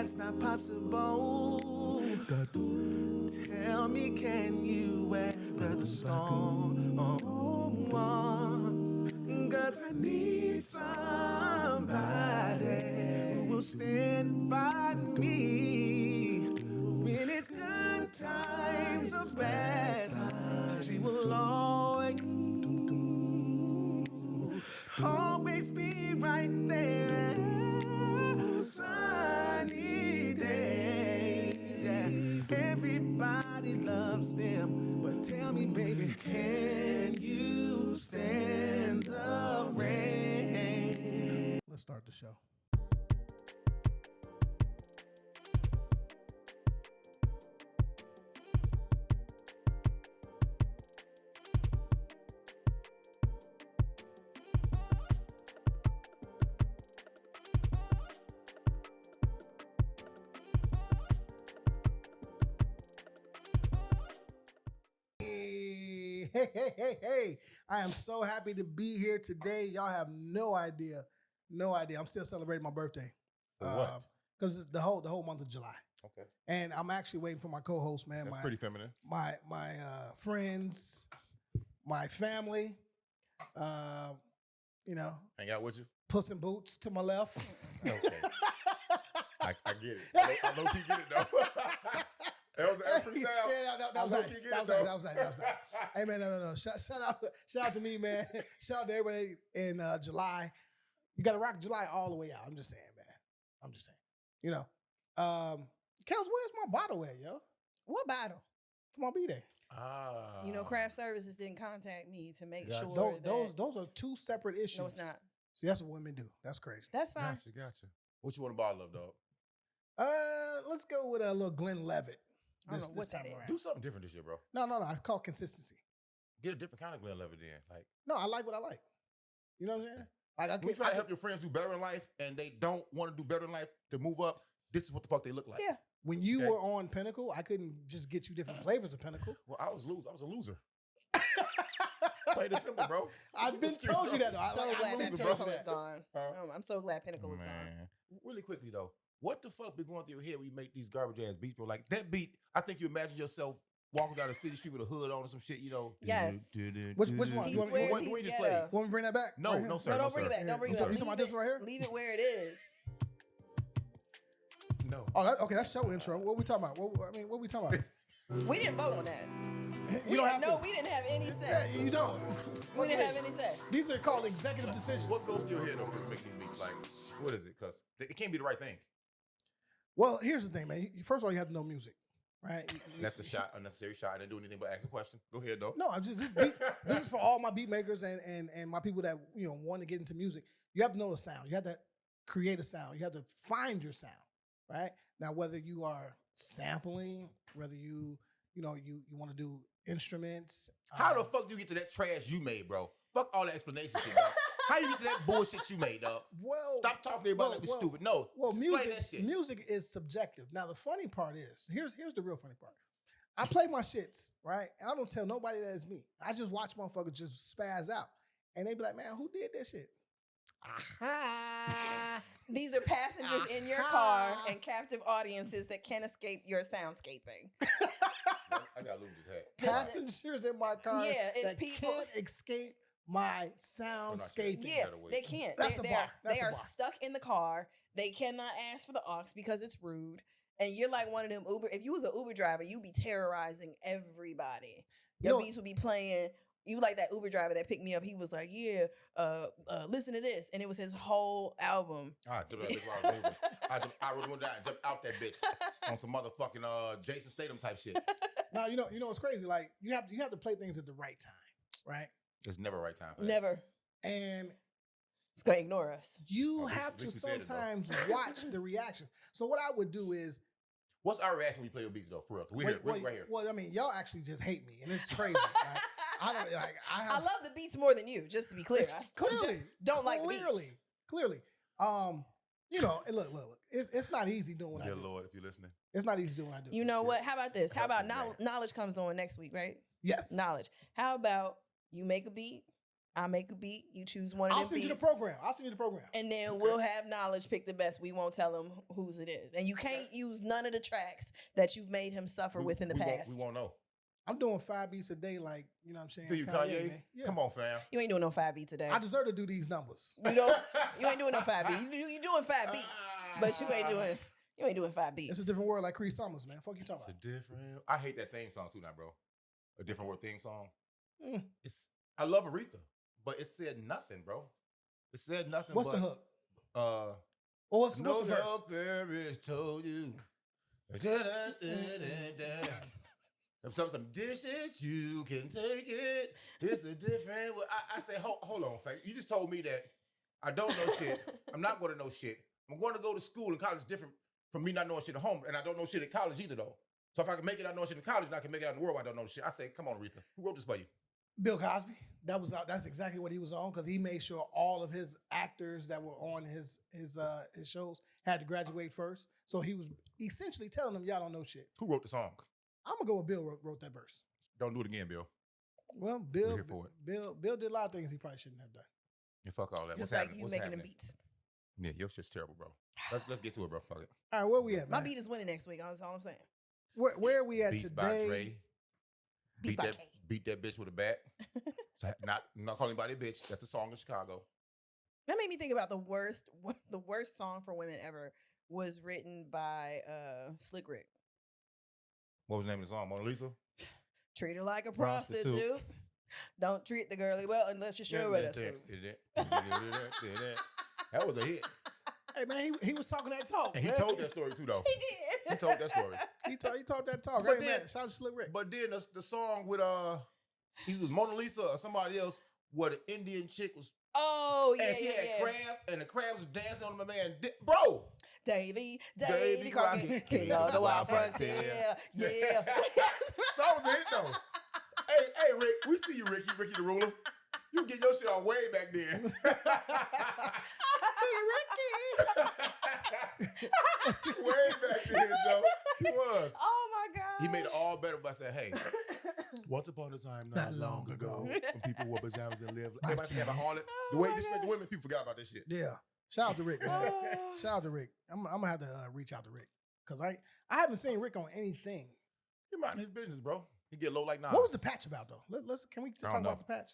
that's not possible. Tell me, can you weather the storm? Cause I need somebody who will stand by me when it's good times or bad times. She will always be right there. Sunny days, yeah. Everybody loves them, but tell me, baby, can you stand the rain? Let's start the show. Hey. I am so happy to be here today. Y'all have no idea. I'm still celebrating my birthday. What? Because the whole month of July. Okay. And I'm actually waiting for my co-host, man. That's pretty feminine. My friends, my family, Hang out with you? Puss in Boots to my left. Okay. I get it. I know he get it, though. That was a freestyle. Yeah, that was nice. Hey, man, no. Shout out to me, man. Shout out to everybody in July. You got to rock July all the way out. I'm just saying, man. Kels, where's my bottle at, yo? What bottle? For my B-Day. Craft services didn't contact me to make sure those are two separate issues. No, it's not. See, that's what women do. That's crazy. That's fine. Gotcha. What you want a bottle of, dog? Let's go with a little Glenlivet. I don't know what that is. Do something different this year, bro. No. I call consistency. Get a different kind of Glenlivet then. No, I like what I like. You know what I'm saying? When you try to help your friends do better in life and they don't want to do better in life to move up, this is what the fuck they look like. Yeah. When you were on Pinnacle, I couldn't just get you different flavors of Pinnacle. Well, I was a loser. Plain and simple, bro. I've been told you that. I'm so glad that Pinnacle is gone. I'm so glad Pinnacle is gone. Really quickly, though. What the fuck be going through your head when you make these garbage ass beats, bro? Like that beat, I think you imagine yourself walking down the city street with a hood on or some shit, Yes. Which one? You want me just play? Want me to bring that back? No, no, sir. No, don't bring it back. Don't bring it back. You talking about this right here? Leave it where it is. No. Oh, okay, that's show intro. What we talking about? What we talking about? We didn't vote on that. We didn't have any say. Yeah, you don't. We didn't have any say. These are called executive decisions. What goes through your head, though, when you make these beats? Like, what is it? Because it can't be the right thing. Well, here's the thing, man. First of all, you have to know music, right? That's a shot, unnecessary shot. I didn't do anything but ask a question. Go ahead, though. No, I'm just this is for all my beat makers and my people that want to get into music. You have to know the sound. You have to create a sound. You have to find your sound, right? Now, whether you are sampling, whether you want to do instruments. How the fuck do you get to that trash you made, bro? Fuck all that explanation shit, bro. How you get to that bullshit you made, dog? Well, stop talking to everybody like we're stupid. No, music is subjective. Now, the funny part is, here's the real funny part. I play my shits, right? And I don't tell nobody that it's me. I just watch motherfuckers just spaz out. And they be like, man, who did that shit? These are passengers in your car and captive audiences that can't escape your soundscaping. I got lose his hat. Passengers in my car it's that people can't escape my soundscaping. Yeah, they can't. They are stuck in the car. They cannot ask for the aux because it's rude. And you're like one of them Uber. If you was an Uber driver, you'd be terrorizing everybody. Your beats would be playing. You like that Uber driver that picked me up. He was like, listen to this. And it was his whole album. I jumped that bitch while I was moving. I really went down and jumped out that bitch on some motherfucking Jason Statham type shit. Now, you know what's crazy? Like, you have to play things at the right time, right? There's never a right time for that. Never. And it's going to ignore us. You have to sometimes watch the reactions. So what I would do is, what's our reaction when you play your beats, though? For real, we right here. Well, I mean, y'all actually just hate me, and it's crazy. I love the beats more than you. Just to be clear, don't like the beats. Clearly. And look. It's not easy doing what I do. Dear Lord, if you're listening, it's not easy doing what I do. You know what? How about this? How about knowledge comes on next week, right? Yes. Knowledge. How about you make a beat? I'll make a beat. You choose one of I'll them send you the beats. program. I'll send you the program. And then we'll have knowledge pick the best. We won't tell him whose it is. And you can't use none of the tracks that you've made him suffer with in the past. We won't know. I'm doing 5 beats a day, like, you know what I'm saying? Do you Kanye? Man. Yeah. Come on, fam. You ain't doing no 5 beats a day. I deserve to do these numbers. You know, you ain't doing no 5 beats. You doing 5 beats, but you ain't doing 5 beats. It's a different word, like Cree Summers, man. Fuck you talking It's about. a different. I hate that theme song too now, bro. A different word theme song. Mm. I love Aretha, but it said nothing, bro. It said nothing. What's the hook? What's the verse? No parents told you. Some dishes you can take it. It's a different. I say, hold on, fam. You just told me that I don't know shit. I'm not going to know shit. I'm going to go to school and college is different from me not knowing shit at home, and I don't know shit at college either, though. So if I can make it out knowing shit in college, and I can make it out in the world, I don't know shit. I say, come on, Aretha. Who wrote this for you? Bill Cosby. That's exactly what he was on, because he made sure all of his actors that were on his shows had to graduate first. So he was essentially telling them, y'all don't know shit. Who wrote the song? I'm gonna go with Bill wrote that verse. Don't do it again, Bill. Well, We're Bill here for it. Bill did a lot of things he probably shouldn't have done. Yeah, fuck all that. Just What's like happening? you What's making happening? them beats. Yeah, your shit's terrible, bro. Let's get to it, bro. Fuck it. All right, where we at, My man? beat is winning next week. That's all I'm saying. Where are we at Beats by today? Dre. Beats by K. Beat that bitch with a bat. So not calling anybody a bitch. That's a song in Chicago. That made me think about the worst song for women ever was written by Slick Rick. What was the name of the song? Mona Lisa? Treat her like a Prostitute. prostitute. Don't treat the girlie well unless you're sure with us. That was a hit. Hey man, he was talking that talk. And he told that story too, though. He did. He told that story. He talked that talk. But Hey then- man, shout out to Slick Rick. But then the song with he was Mona Lisa or somebody else, where the Indian chick was, Oh yeah, and she yeah, had yeah. crabs, and the crabs was dancing on my man, bro. Davy Davy Crockett, Crockett, king of the wild frontier. Yeah. Song was a hit though. Hey, Rick, we see you, Ricky the ruler. You get your shit on way back then. Way back then, Joe. He was. Oh my god. He made it all better by saying, "Hey, once upon a time, not long ago, when people wore pajamas and lived, everybody forgot about all it. The way you disrespect the women, people forgot about this shit." Yeah. Shout out to Rick, man. Shout out to Rick. I'm gonna have to reach out to Rick, because I haven't seen Rick on anything. He minding his business, bro. He get low like Nas. What was the patch about though? Can we just I talk don't know. about the patch?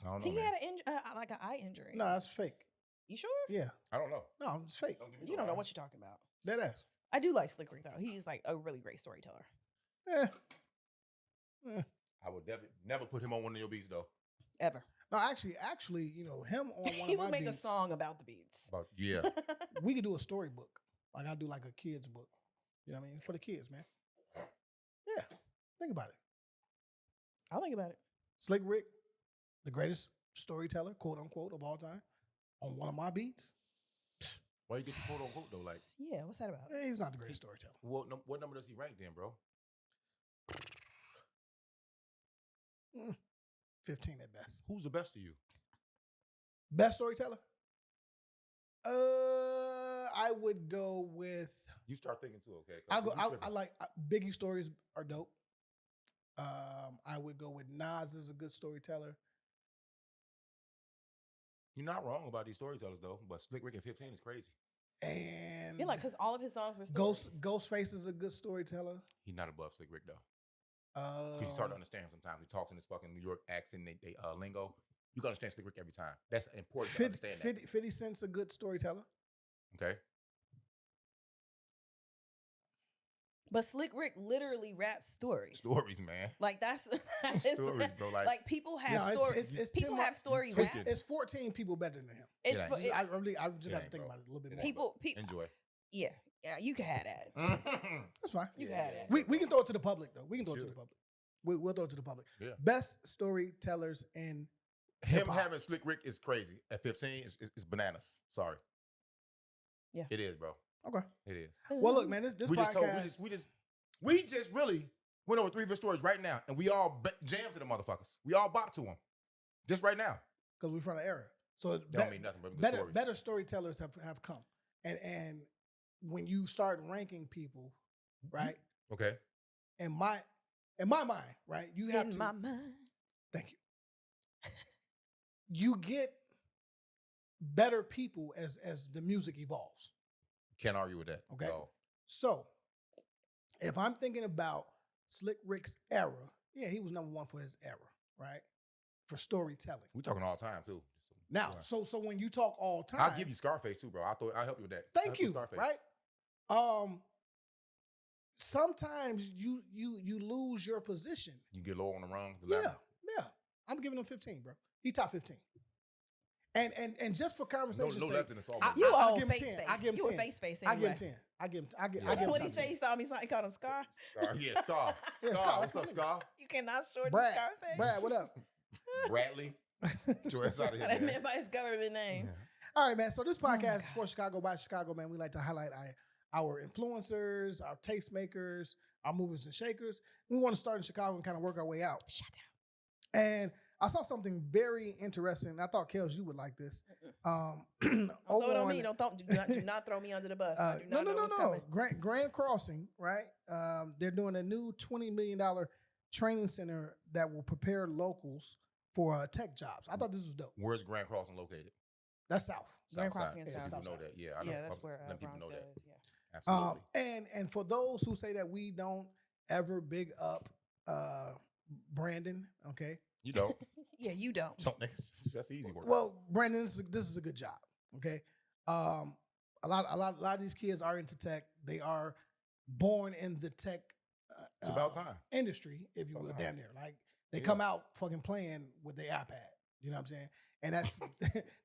I don't know, He man. had like an eye injury. No, that's fake. You sure? Yeah. I don't know. No, it's fake. Don't give me You no don't know lie. what you're talking about. Dead ass. I do like Slick Rick though. He's like a really great storyteller. Yeah. I would never put him on one of your beats though. Ever. No, actually, you know, him on one He of my would make beats, a song about the beats. But yeah, we could do a storybook. Like I do like a kid's book. You know what I mean? For the kids, man. Yeah. Think about it. I'll think about it. Slick Rick, the greatest storyteller, quote unquote, of all time, on one of my beats. why you get the quote unquote though? Like, Yeah, what's that about? He's not the greatest storyteller. what number does he rank then, bro? 15 at best. Who's the best of you? Best storyteller? I would go with. You start thinking too, okay? I like Biggie stories are dope. I would go with Nas as a good storyteller. You're not wrong about these storytellers though, but Slick Rick at 15 is crazy. And Yeah, like because all of his songs were stories. Ghostface is a good storyteller. He's not above Slick Rick though. Because you start to understand sometimes. He talks in his fucking New York accent, they lingo. You can understand Slick Rick every time. That's important to understand that. 50 Cent's a good storyteller. Okay. But Slick Rick literally raps stories. Stories, man. Like that's Stories, bro. Like people have No, stories. it's People Tim- have story Twist rap. it. It's 14 people better than him. It's ain't. but it- I just It have to ain't, think bro. about it a little bit It more. ain't. people. Enjoy. Yeah, you can have that. That's fine. You can have that. We can throw it to the public though. We can throw it to Sure. the public. We'll throw it to the public. Yeah. Best storytellers in Him hip-hop. having Slick Rick is crazy. At 15, it's bananas. Sorry. Yeah. It is, bro. Okay. It is. Well, look, man, this we podcast. just really went over 3 of his stories right now, and we all jammed to the motherfuckers. We all bop to them. Just right now. because we're from the era. So it Don't mean nothing, but good better stories. better storytellers have come, and when you start ranking people, right? Okay. In my mind, right? You have In to. my mind. Thank you. you get better people as the music evolves. Can't argue with that. Okay. No. So if I'm thinking about Slick Rick's era, yeah, he was number one for his era, right? For storytelling. We talking all time too. Now, Yeah. so when you talk all time, I'll give you Scarface too, bro. I'll help you with that. Thank you. Scarface. Right? Sometimes you lose your position. You get low on the rung. Yeah. I'm giving him 15, bro. He top 15. And just for conversation, no less than a song. You I'll old give him face 10. face. I give him You 10. a face face I anyway. give him 10. I give him What he top say? 10. He saw me. He called him Scar. Yeah, Scar. Yeah, Scar. Scar. What's up, Scar? You cannot shorten Brad, Scarface. Brad, what up? Bradley. Get your ass out of here, That man. meant by his government name. All right, man. So this podcast is for Chicago by Chicago, man. We like to highlight our influencers, our tastemakers, our movers and shakers. We want to start in Chicago and kind of work our way out. Shut down. And I saw something very interesting. I thought, Kels, you would like this. Don't throw it on me. Do not throw me under the bus. I do not know what's coming. Grand Crossing, right? They're doing a new $20 million training center that will prepare locals for tech jobs. I thought this was dope. Where's Grand Crossing located? That's South. Grand South Crossing side. and South. People know that. Yeah, I know. Yeah, that's where Let people know Brownsville that. is. Yeah. Absolutely. And for those who say that we don't ever big up Brandon, okay? You don't. Yeah, you don't. That's easy work. Well, Brandon, this is a good job, okay? A lot of these kids are into tech. They are born in the tech it's about time. industry, if you will, About damn time. near. Like they come out fucking playing with their iPad. You know what I'm saying? And that's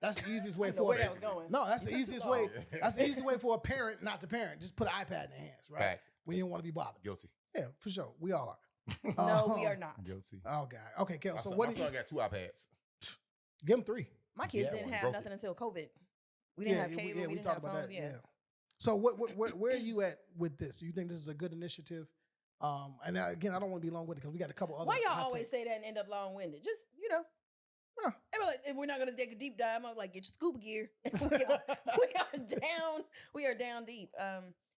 that's the easiest way I know for where that was going. No, that's the You took too easiest long. way. That's the easiest way for a parent not to parent. Just put an iPad in their hands, right? Facts. When you don't want to be bothered. Guilty. Yeah, for sure. We all are. No, we are not. Guilty. Oh God. Okay, Kel. So my what? son got 2 iPads. Give him 3. My kids Yeah, didn't when he have broke nothing until COVID. We didn't have cable. We didn't have phones. Yeah. So where are you at with this? Do you think this is a good initiative? And now, again, I don't want to be long winded because we got a couple other. Why y'all hot always takes. say that and end up long winded? Just Huh. they be like, if we're not gonna take a deep dive, I'm like, get your scuba gear. we are down deep.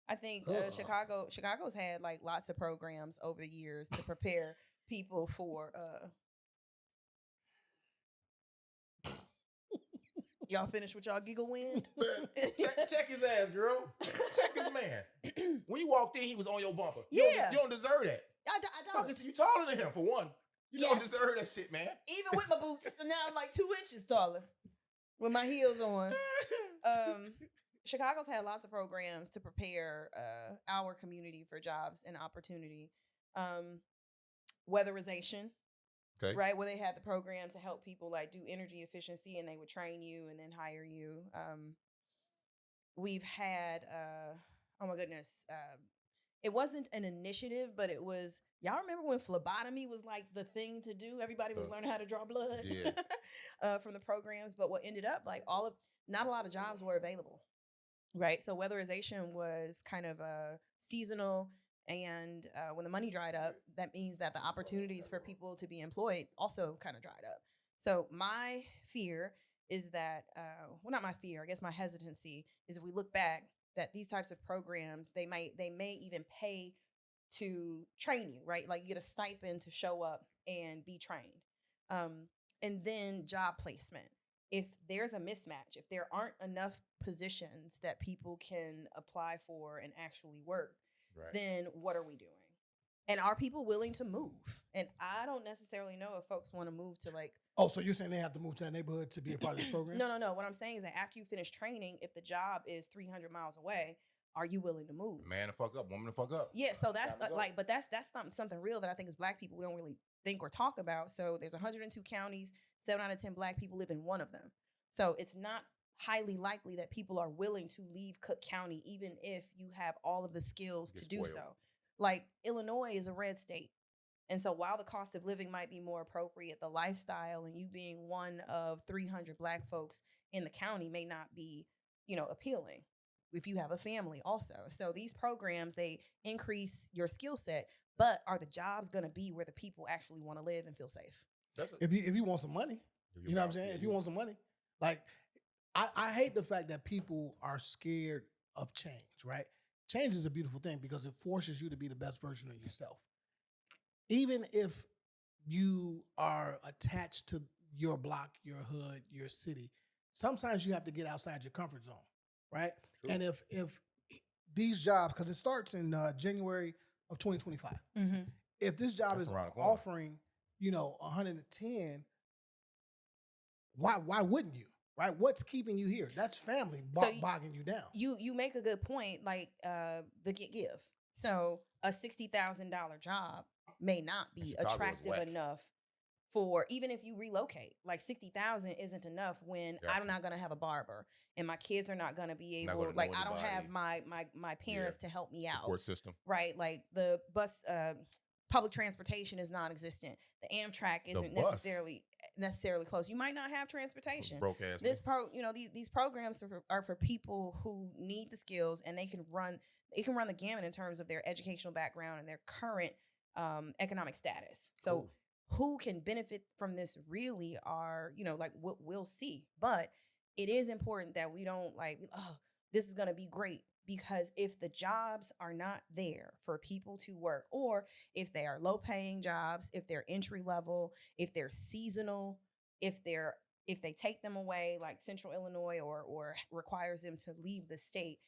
I think Chicago's had like lots of programs over the years to prepare people for. Y'all finished with y'all giggle wind? check his ass, girl. Check this man. When you walked in, he was on your bumper. Yeah. You don't deserve that. I don't. Fucking, you taller than him for one. You don't Yes. deserve that shit, man. Even with my boots, now I'm like 2 inches taller with my heels on. Chicago's had lots of programs to prepare our community for jobs and opportunity. Weatherization, Okay. right? Where they had the program to help people like do energy efficiency and they would train you and then hire you. We've had, oh my goodness, it wasn't an initiative, but it was, y'all remember when phlebotomy was like the thing to do? Everybody was learning how to draw blood from the programs. But what ended up like not a lot of jobs were available, right? So weatherization was kind of seasonal. And when the money dried up, that means that the opportunities for people to be employed also kind of dried up. So my fear is that, well, not my fear, I guess my hesitancy is if we look back, that these types of programs, they may even pay to train you, right? Like you get a stipend to show up and be trained. And then job placement. If there's a mismatch, if there aren't enough positions that people can apply for and actually work, Right. then what are we doing? And are people willing to move? And I don't necessarily know if folks want to move to like. Oh, so you're saying they have to move to that neighborhood to be a part of this program? No. What I'm saying is that after you finish training, if the job is 300 miles away, are you willing to move? Man to fuck up, woman to fuck up. Yeah, so that's Time to go. like, but that's something real that I think as Black people we don't really think or talk about. So there's 102 counties, 7 out of 10 Black people live in one of them. So it's not highly likely that people are willing to leave Cook County, even if you have all of the skills to do spoiled. so. Like Illinois is a red state. And so while the cost of living might be more appropriate, the lifestyle and you being one of 300 Black folks in the county may not be, appealing if you have a family also. So these programs, they increase your skill set, but are the jobs going to be where the people actually want to live and feel safe? If you want some money, you know what I'm saying? If you want some money, like I hate the fact that people are scared of change, right? Change is a beautiful thing because it forces you to be the best version of yourself. Even if you are attached to your block, your hood, your city, sometimes you have to get outside your comfort zone, right? True. And if these jobs, because it starts in January of 2025, if this job That's is around the corner. offering, 110, why wouldn't you? Right? What's keeping you here? That's family bogging you down. You make a good point, like the give. So a $60,000 job may not be Chicago is attractive whack. enough for, even if you relocate. Like 60,000 isn't enough when I'm not gonna have a barber and my kids are not gonna be Not able. gonna know Like I don't have anybody. my parents to help me out. Support system. Right? Like the bus, public transportation is non-existent. The Amtrak isn't bus. necessarily close. You might not have transportation. Broke ass. These programs are for people who need the skills, and they can run the gamut in terms of their educational background and their current economic status. So Cool. who can benefit from this really are, like what we'll see. But it is important that we don't this is going to be great, because if the jobs are not there for people to work, or if they are low paying jobs, if they're entry level, if they're seasonal, if they take them away like Central Illinois or requires them to leave the state,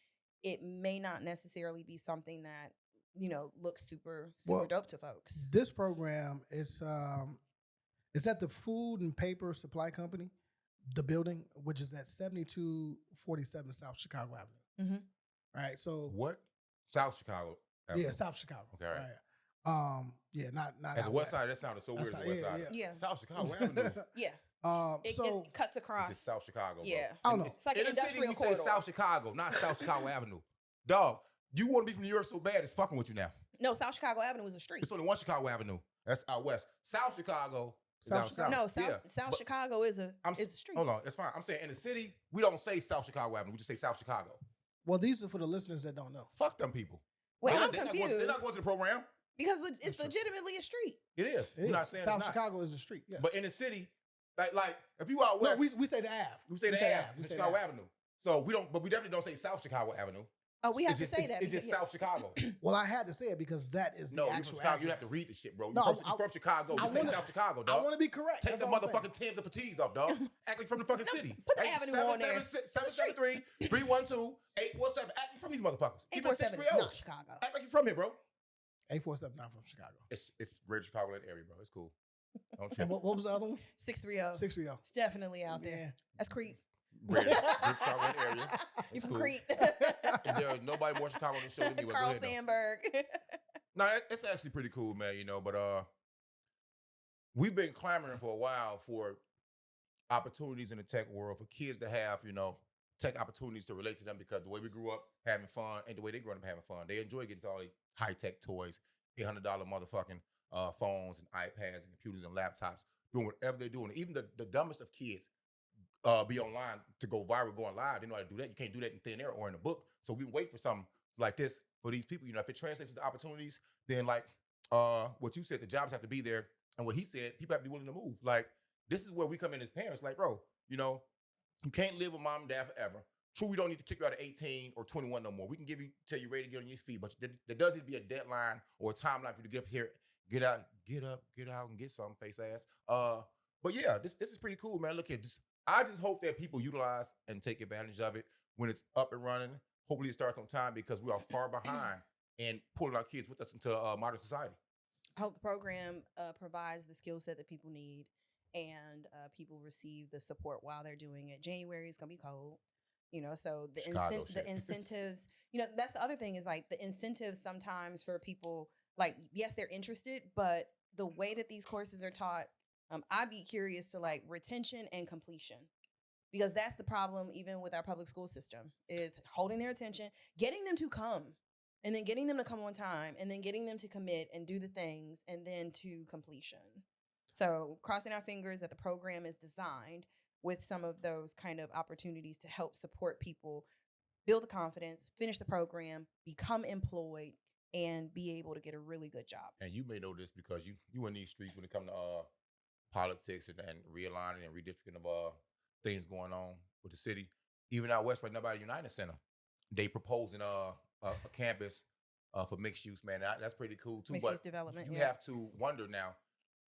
it may not necessarily be something that looks super dope to folks. This program is at the Food and Paper Supply Company, the building, which is at 7247 South Chicago Avenue. Right. So what? South Chicago. Yeah, South Chicago. Okay. Right. Yeah, not as a out west side. That sounded so weird. As a west side. Yeah. South Chicago Avenue. Yeah. It cuts across. It's South Chicago. Bro. Yeah. I don't know. It's like an industrial corridor. Say South Chicago, not South Chicago Avenue. Dog, you want to be from New York so bad, it's fucking with you now. No, South Chicago Avenue is a street. It's only one Chicago Avenue. That's out west. South Chicago is out south. No, South Chicago is a street. Hold on, it's fine. I'm saying in the city, we don't say South Chicago Avenue. We just say South Chicago. Well, these are for the listeners that don't know. Fuck them people. Wait, I'm confused. They're not going to the program. Because it's legitimately a street. It is. You're not saying South Chicago is a street. Yes. But in the city, like if you out west, no, we say the Ave. We say the Ave. We say Chicago Avenue. So we definitely don't say South Chicago Avenue. Oh, we have to say that. It's just South Chicago. Well, I had to say it because that is the actual Chicago, address. you have to read the shit, bro. No, You're from Chicago. You say South Chicago, dog. I want to be correct. Take the motherfucking T's and fatigues off, dog. Act like from the fucking city. Put the avenue on there. 773-312-847. Act from these motherfuckers. 847 is not Chicago. Act like you're from here, bro. 847 not from Chicago. It's Greater Chicagoland area, bro. It's cool. Don't and what was the other one? 630. 630. It's definitely out there. Yeah. That's Crete. Greater Chicagoland area. You from Crete. There's nobody more Chicago on the show than me. Carl Sandburg. No, it's actually pretty cool, man. But we've been clamoring for a while for opportunities in the tech world for kids to have, tech opportunities to relate to them, because the way we grew up having fun ain't the way they grew up having fun. They enjoy getting to all these high-tech toys, $800 motherfucking phones and iPads and computers and laptops, doing whatever they're doing. Even the dumbest of kids be online to go viral, going live. They know how to do that. You can't do that in thin air or in a book. So we wait for something like this for these people. If it translates into opportunities, then like what you said, the jobs have to be there. And what he said, people have to be willing to move. Like, this is where we come in as parents. Like, bro, you can't live with mom and dad forever. True, we don't need to kick you out at 18 or 21 no more. We can give you till you're ready to get on your feet. But there does need to be a deadline or a timeline for you to get up here, get out and get something, face ass. But yeah, this is pretty cool, man. Look at this. I just hope that people utilize and take advantage of it when it's up and running. Hopefully it starts on time, because we are far behind and pulling our kids with us into modern society. I hope the program provides the skill set that people need, and people receive the support while they're doing it. January is going to be cold. So the incentives, that's the other thing, is like the incentives sometimes for people, like, yes, they're interested, but the way that these courses are taught, I'd be curious to like retention and completion, because that's the problem even with our public school system, is holding their attention, getting them to come, and then getting them to come on time, and then getting them to commit and do the things, and then to completion. So crossing our fingers that the program is designed with some of those kind of opportunities to help support people build the confidence, finish the program, become employed, and be able to get a really good job. And you may know this because you in these streets when it comes to politics and realigning and redistricting of things going on with the city. Even out west right now by the United Center, they proposing a campus for mixed use, man. That's pretty cool too. Mixed use development. You have to wonder now.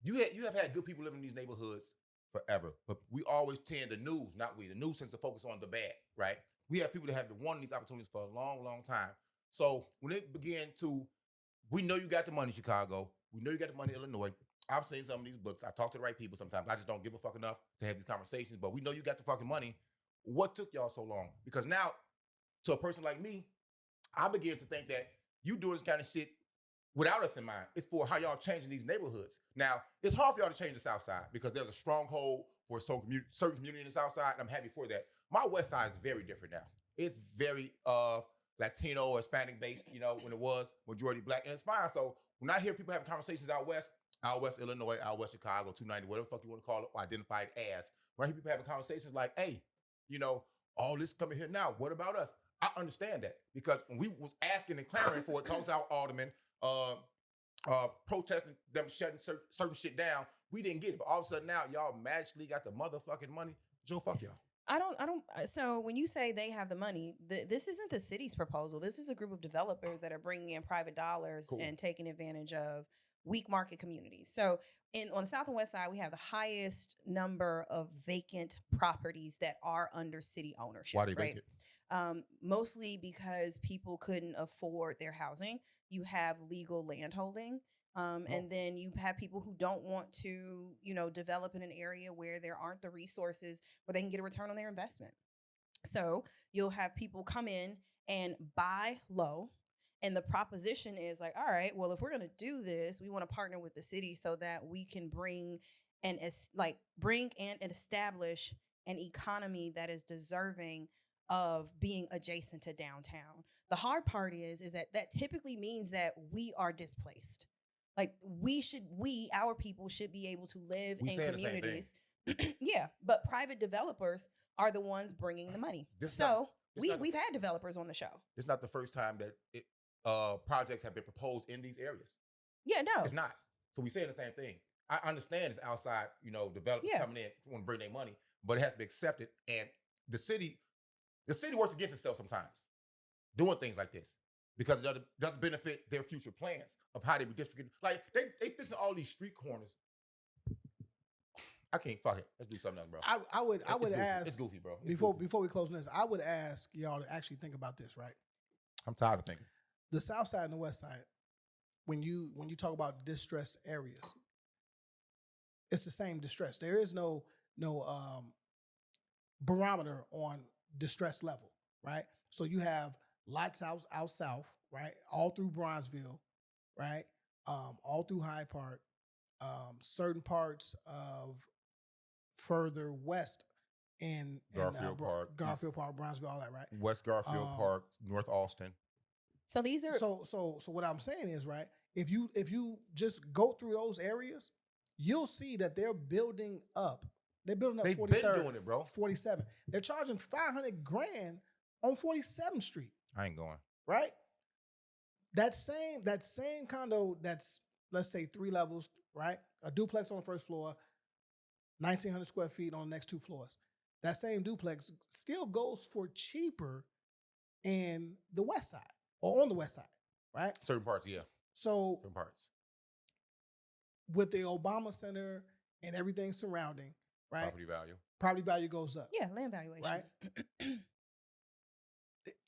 You have had good people living in these neighborhoods forever. But we always tend the news tends to focus on the bad, right? We have people that have been wanting these opportunities for a long, long time. So when it began to, we know you got the money, Chicago. We know you got the money, Illinois. I've seen some of these books. I talk to the right people sometimes. I just don't give a fuck enough to have these conversations. But we know you got the fucking money. What took y'all so long? Because now, to a person like me, I begin to think that you doing this kind of shit without us in mind. It's for how y'all changing these neighborhoods. Now, it's hard for y'all to change the South Side because there's a stronghold for a certain community in the South Side, and I'm happy for that. My West Side is very different now. It's very Latino, Hispanic based, when it was majority Black, and it's fine. So when I hear people having conversations out West Illinois, out West Chicago, 290, whatever the fuck you want to call it, or identify it as, when I hear people having conversations like, hey, all this coming here now, what about us? I understand that because when we was asking and clamoring for it, talks our aldermen, protesting them shutting certain shit down, we didn't get it. But all of a sudden now, y'all magically got the motherfucking money. Joe, fuck y'all. I don't. So when you say they have the money, this isn't the city's proposal. This is a group of developers that are bringing in private dollars and taking advantage of weak market communities. So on the South and West Side, we have the highest number of vacant properties that are under city ownership. Why they vacant? Mostly because people couldn't afford their housing. You have legal landholding. And then you have people who don't want to, develop in an area where there aren't the resources where they can get a return on their investment. So you'll have people come in and buy low. And the proposition is like, all right, well, if we're going to do this, we want to partner with the city so that we can bring and establish an economy that is deserving of being adjacent to downtown. The hard part is that typically means that we are displaced. Like our people should be able to live in communities. Yeah, but private developers are the ones bringing the money. We've had developers on the show. It's not the first time that projects have been proposed in these areas. Yeah, no. It's not. So we saying the same thing. I understand it's outside, developers coming in, want to bring their money, but it has to be accepted. And the city works against itself sometimes doing things like this because it doesn't benefit their future plans of how they be distributed. Like they fixing all these street corners. I can't, fuck it. Let's do something else, bro. I would ask. It's goofy, bro. Before we close on this, I would ask y'all to actually think about this, right? I'm tired of thinking. The South Side and the West Side, when you talk about distressed areas, it's the same distress. There is no barometer on distress level, right? So you have lots out south, right? All through Bronzeville, right? All through Hyde Park, certain parts of further west in Garfield Park, Bronzeville, all that, right? West Garfield Park, North Austin. So these are so what I'm saying is, right, if you just go through those areas, you'll see that they're building up. They're building up 43rd, been doing it, bro. 47. They're charging $500,000 on 47th Street. I ain't going. Right? That same condo that's, let's say, 3 levels, right? A duplex on the first floor, 1,900 square feet on the next 2 floors. That same duplex still goes for cheaper in the West Side or on the West Side, right? Certain parts, yeah. So certain parts. With the Obama Center and everything surrounding, right? Property value goes up. Yeah, land valuation. Right?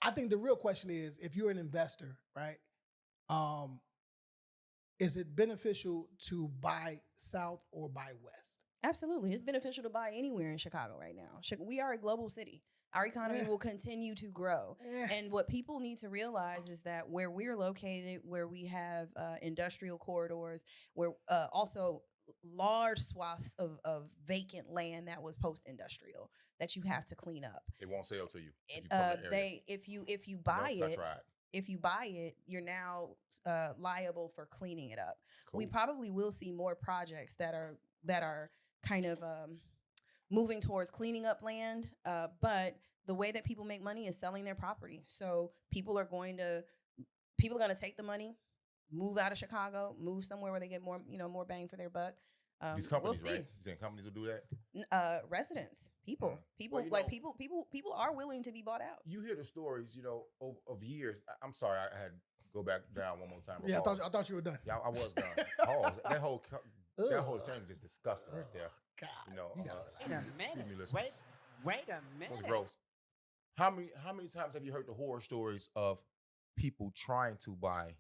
I think the real question is, if you're an investor, right, is it beneficial to buy south or buy west? Absolutely. It's beneficial to buy anywhere in Chicago right now. We are a global city. Our economy will continue to grow. And what people need to realize is that where we're located, where we have industrial corridors, where also large swaths of vacant land that was post-industrial that you have to clean up. It won't sell to you. If you buy it, you're now liable for cleaning it up. Cool. We probably will see more projects that are kind of moving towards cleaning up land, but the way that people make money is selling their property. So people are going to take the money, move out of Chicago, move somewhere where they get more bang for their buck. These companies, we'll see. Right? You think companies will do that? Residents, people are willing to be bought out. You hear the stories, of years. I'm sorry, I had to go back down one more time. Yeah, I thought you were done. Yeah, I was done. That whole That whole thing is just disgusting right there. God, You know, Wait a excuse me, minute. listeners. Wait a minute. That's gross. How many times have you heard the horror stories of people trying to buy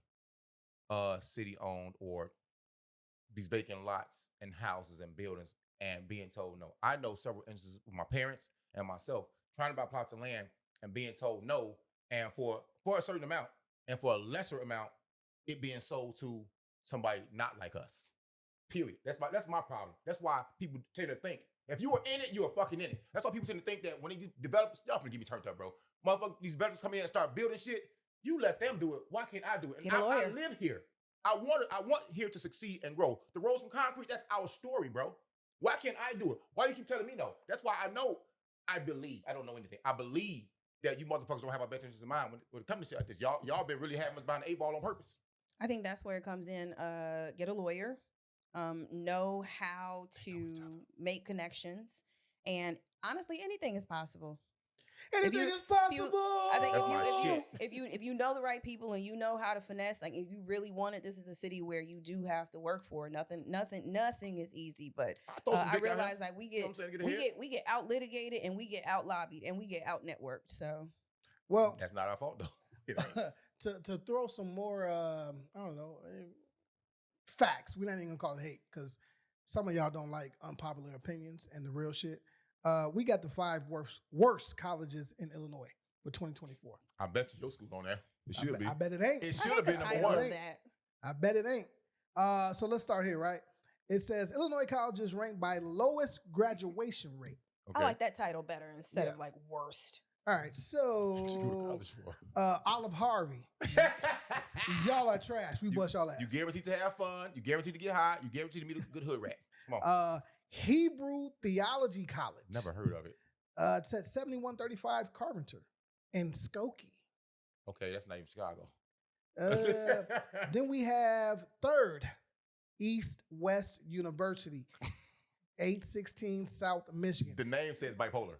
city owned or these vacant lots and houses and buildings and being told no? I know several instances with my parents and myself trying to buy plots of land and being told no, and for a certain amount and for a lesser amount, it being sold to somebody not like us. Period. That's my problem. That's why people tend to think if you were in it, you were fucking in it. That's why people tend to think that when they develop, y'all finna get me turned up, bro. Motherfucker, these developers come in and start building shit. You let them do it. Why can't I do it? And Get a lawyer. I live here. I want here to succeed and grow. The roads from concrete, that's our story, bro. Why can't I do it? Why you keep telling me no? That's why I know, I believe, I don't know anything. I believe that you motherfuckers don't have our best interests in mind when it comes to shit like this. Y'all been really having us behind the 8 ball on purpose. I think that's where it comes in. Get a lawyer, know how to make connections, and honestly, anything is possible. Anything is possible. I think That's my shit. if you know the right people and you know how to finesse, like if you really want it, this is a city where you do have to work for it. Nothing is easy. But I realize like we get out litigated and we get out lobbied and we get out networked. So Well, That's not our fault though. to throw some more, I don't know, facts. We're not even gonna call it hate because some of y'all don't like unpopular opinions and the real shit. We got the 5 worst colleges in Illinois for 2024. I bet you your school on there. It should be. I bet it ain't. It I should hate have the been number title one. of that. I bet it ain't. So let's start here, right? It says Illinois colleges ranked by lowest graduation rate. Okay. I like that title better instead Yeah. of like worst. All right, What you go to so college for? Olive Harvey, y'all are trash. We bust y'all ass. You guaranteed to have fun. You guaranteed to get high. You guaranteed to meet a good hood rat. Come on. Hebrew Theology College. Never heard of it. It's at 7135 Carpenter in Skokie. Okay, that's not even Chicago. Then we have 3rd East West University, 816 South Michigan. The name says bipolar.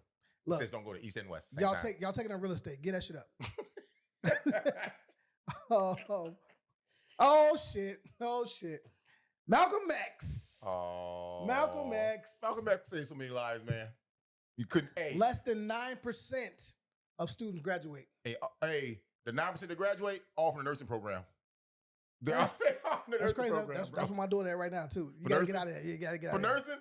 Look, It says don't go to East and West. Same y'all time. y'all taking on real estate. Get that shit up. Oh shit. Malcolm X. Oh, Malcolm X. Malcolm X said so many lies, man. You couldn't. Hey, Less than 9% of students graduate. hey, the 9% that graduate all from the nursing program. They're Yeah. all from the That's nursing crazy. program, That's bro. what my daughter at right now too. You For gotta nursing? get out of there. You gotta get out For of there. nursing.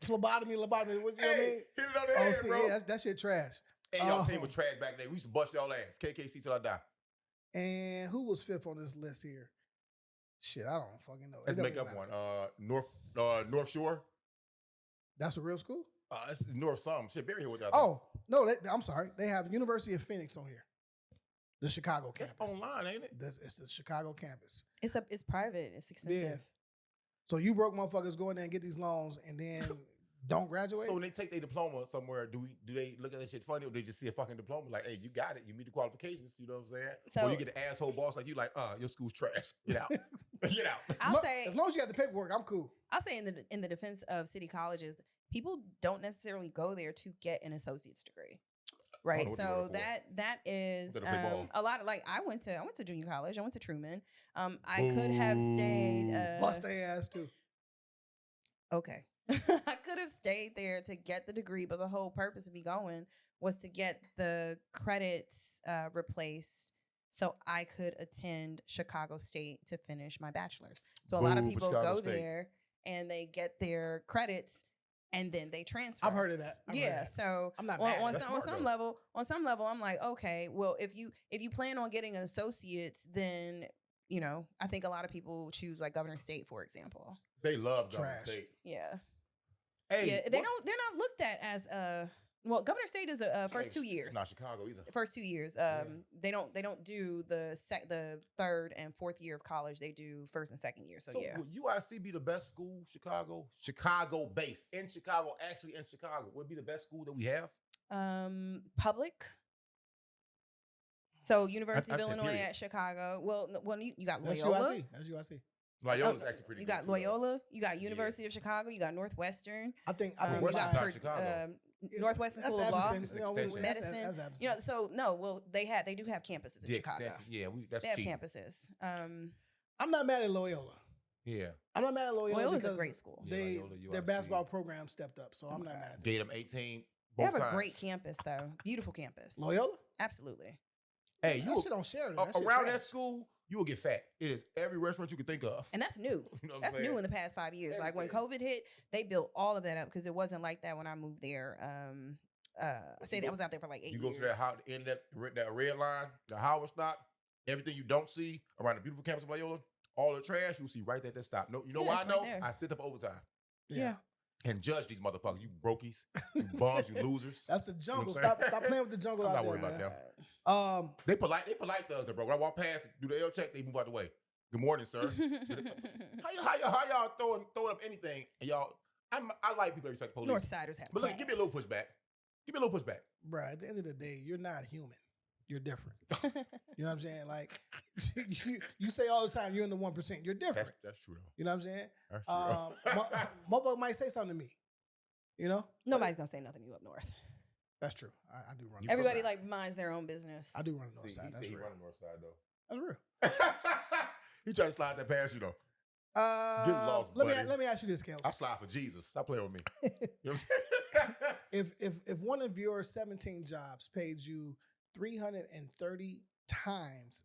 Phlebotomy. What you know what I mean? Hey, hit it on the head, see, bro. yeah, that shit trash. Hey, y'all team was trash back then. We used to bust y'all ass. KKC till I die. And who was 5th on this list here? Shit, I don't fucking know. It Let's don't make even up matter. one. North Shore. That's a real school? It's North some. Shit, Berry Hill with y'all. Oh, no, I'm sorry. They have University of Phoenix on here. The Chicago That's campus. online, ain't it? It's the Chicago campus. It's private. It's expensive. Yeah. So you broke motherfuckers go in there and get these loans and then don't graduate? So when they take their diploma somewhere, do they look at that shit funny or they just see a fucking diploma like, hey, you got it, you meet the qualifications, you know what I'm saying? So- or you get an asshole boss like you, like, your school's trash. Get out. Get out. I'll say as long as you got the paperwork, I'm cool. I'll say in the defense of city colleges, people don't necessarily go there to get an associate's degree. Right. know what So they go that is Better play ball. a lot of like I went to junior college. I went to Truman. I could have stayed Bust their ass too. okay. I could have stayed there to get the degree, but the whole purpose of me going was to get the credits replaced so I could attend Chicago State to finish my bachelor's. So a lot of Boo for people Chicago go State. there and they get their credits and then they transfer. I've heard of that. I've heard of Yeah, that. so I'm not on, mad. on That's some, on smart, some though. level, I'm like, okay, well, if you plan on getting an associate's, then I think a lot of people choose like Governor State, for example. They love Governor Trash. State. Yeah. Hey, Yeah, they're not looked at as well, Governor State is a first 2 years. It's not Chicago either. The first 2 years. They don't do the 3rd and 4th year of college. They do 1st and 2nd year. So yeah. Would UIC be the best school, Chicago based in Chicago, actually in Chicago? Would it be the best school that we have? Public. So University I of said Illinois period. at Chicago. Well, you got That's Loyola. UIC. That's UIC. Loyola's actually pretty You good. got too, though. Loyola. You got University of Chicago. You got Northwestern. I think You Northwestern's got not Chicago. Northwestern That's School of Law, Evanston. Extension. That's Medicine. Evanston. So no, well they do have campuses in The Chicago. extension. Yeah, that's They have cheap. campuses. I'm not mad at Loyola. Yeah. I'm not mad at Loyola Loyola's because a great school. their basketball program stepped up, so I'm not mad at them. Gave them 18 They both have times. a great campus, though. Beautiful campus. Don't. Loyola? Absolutely. Hey, That shit on Sheridan. That shit around trash. that school, you will get fat. It is every restaurant you can think of. And that's new. You know what I'm That's saying? new in the past 5 years. Like when Everything. COVID hit, they built all of that up because it wasn't like that when I moved there. I was out there for like 8 years. You go to that end that red line, the Howard stop. Everything you don't see around the beautiful campus of Loyola, all the trash you'll see right there at that stop. No, you know why I it's know? right there. I sit up overtime Yeah. and judge these motherfuckers. You brokies, you bums, you losers. That's the jungle. You know what I'm Stop playing with the jungle I'm out not there. worried about man. them. They polite thugs, bro. When I walk past, do the L check, they move out the way. Good morning, sir. How y'all throwing up anything? And y'all, I like people that respect the police. Northsiders have But look, class. give me a little pushback. Give me a little pushback. Bruh, at the end of the day, you're not human. You're different. You know what I'm saying? Like, you say all the time, you're in the 1%. You're different. That's true, though. You know what I'm saying? That's true. Motherfucker might say something to me. You know? Nobody's gonna say nothing to you up north. That's true. I do run. Everybody north side. like minds their own business. I do run the north See, side. he That's said he real. running north side, though. That's real. He tried to slide that past you, though. Get lost, let buddy. me ask you this, Kels. I slide for Jesus. Stop playing with me. You know what I'm saying? If one of your 17 jobs paid you 330 times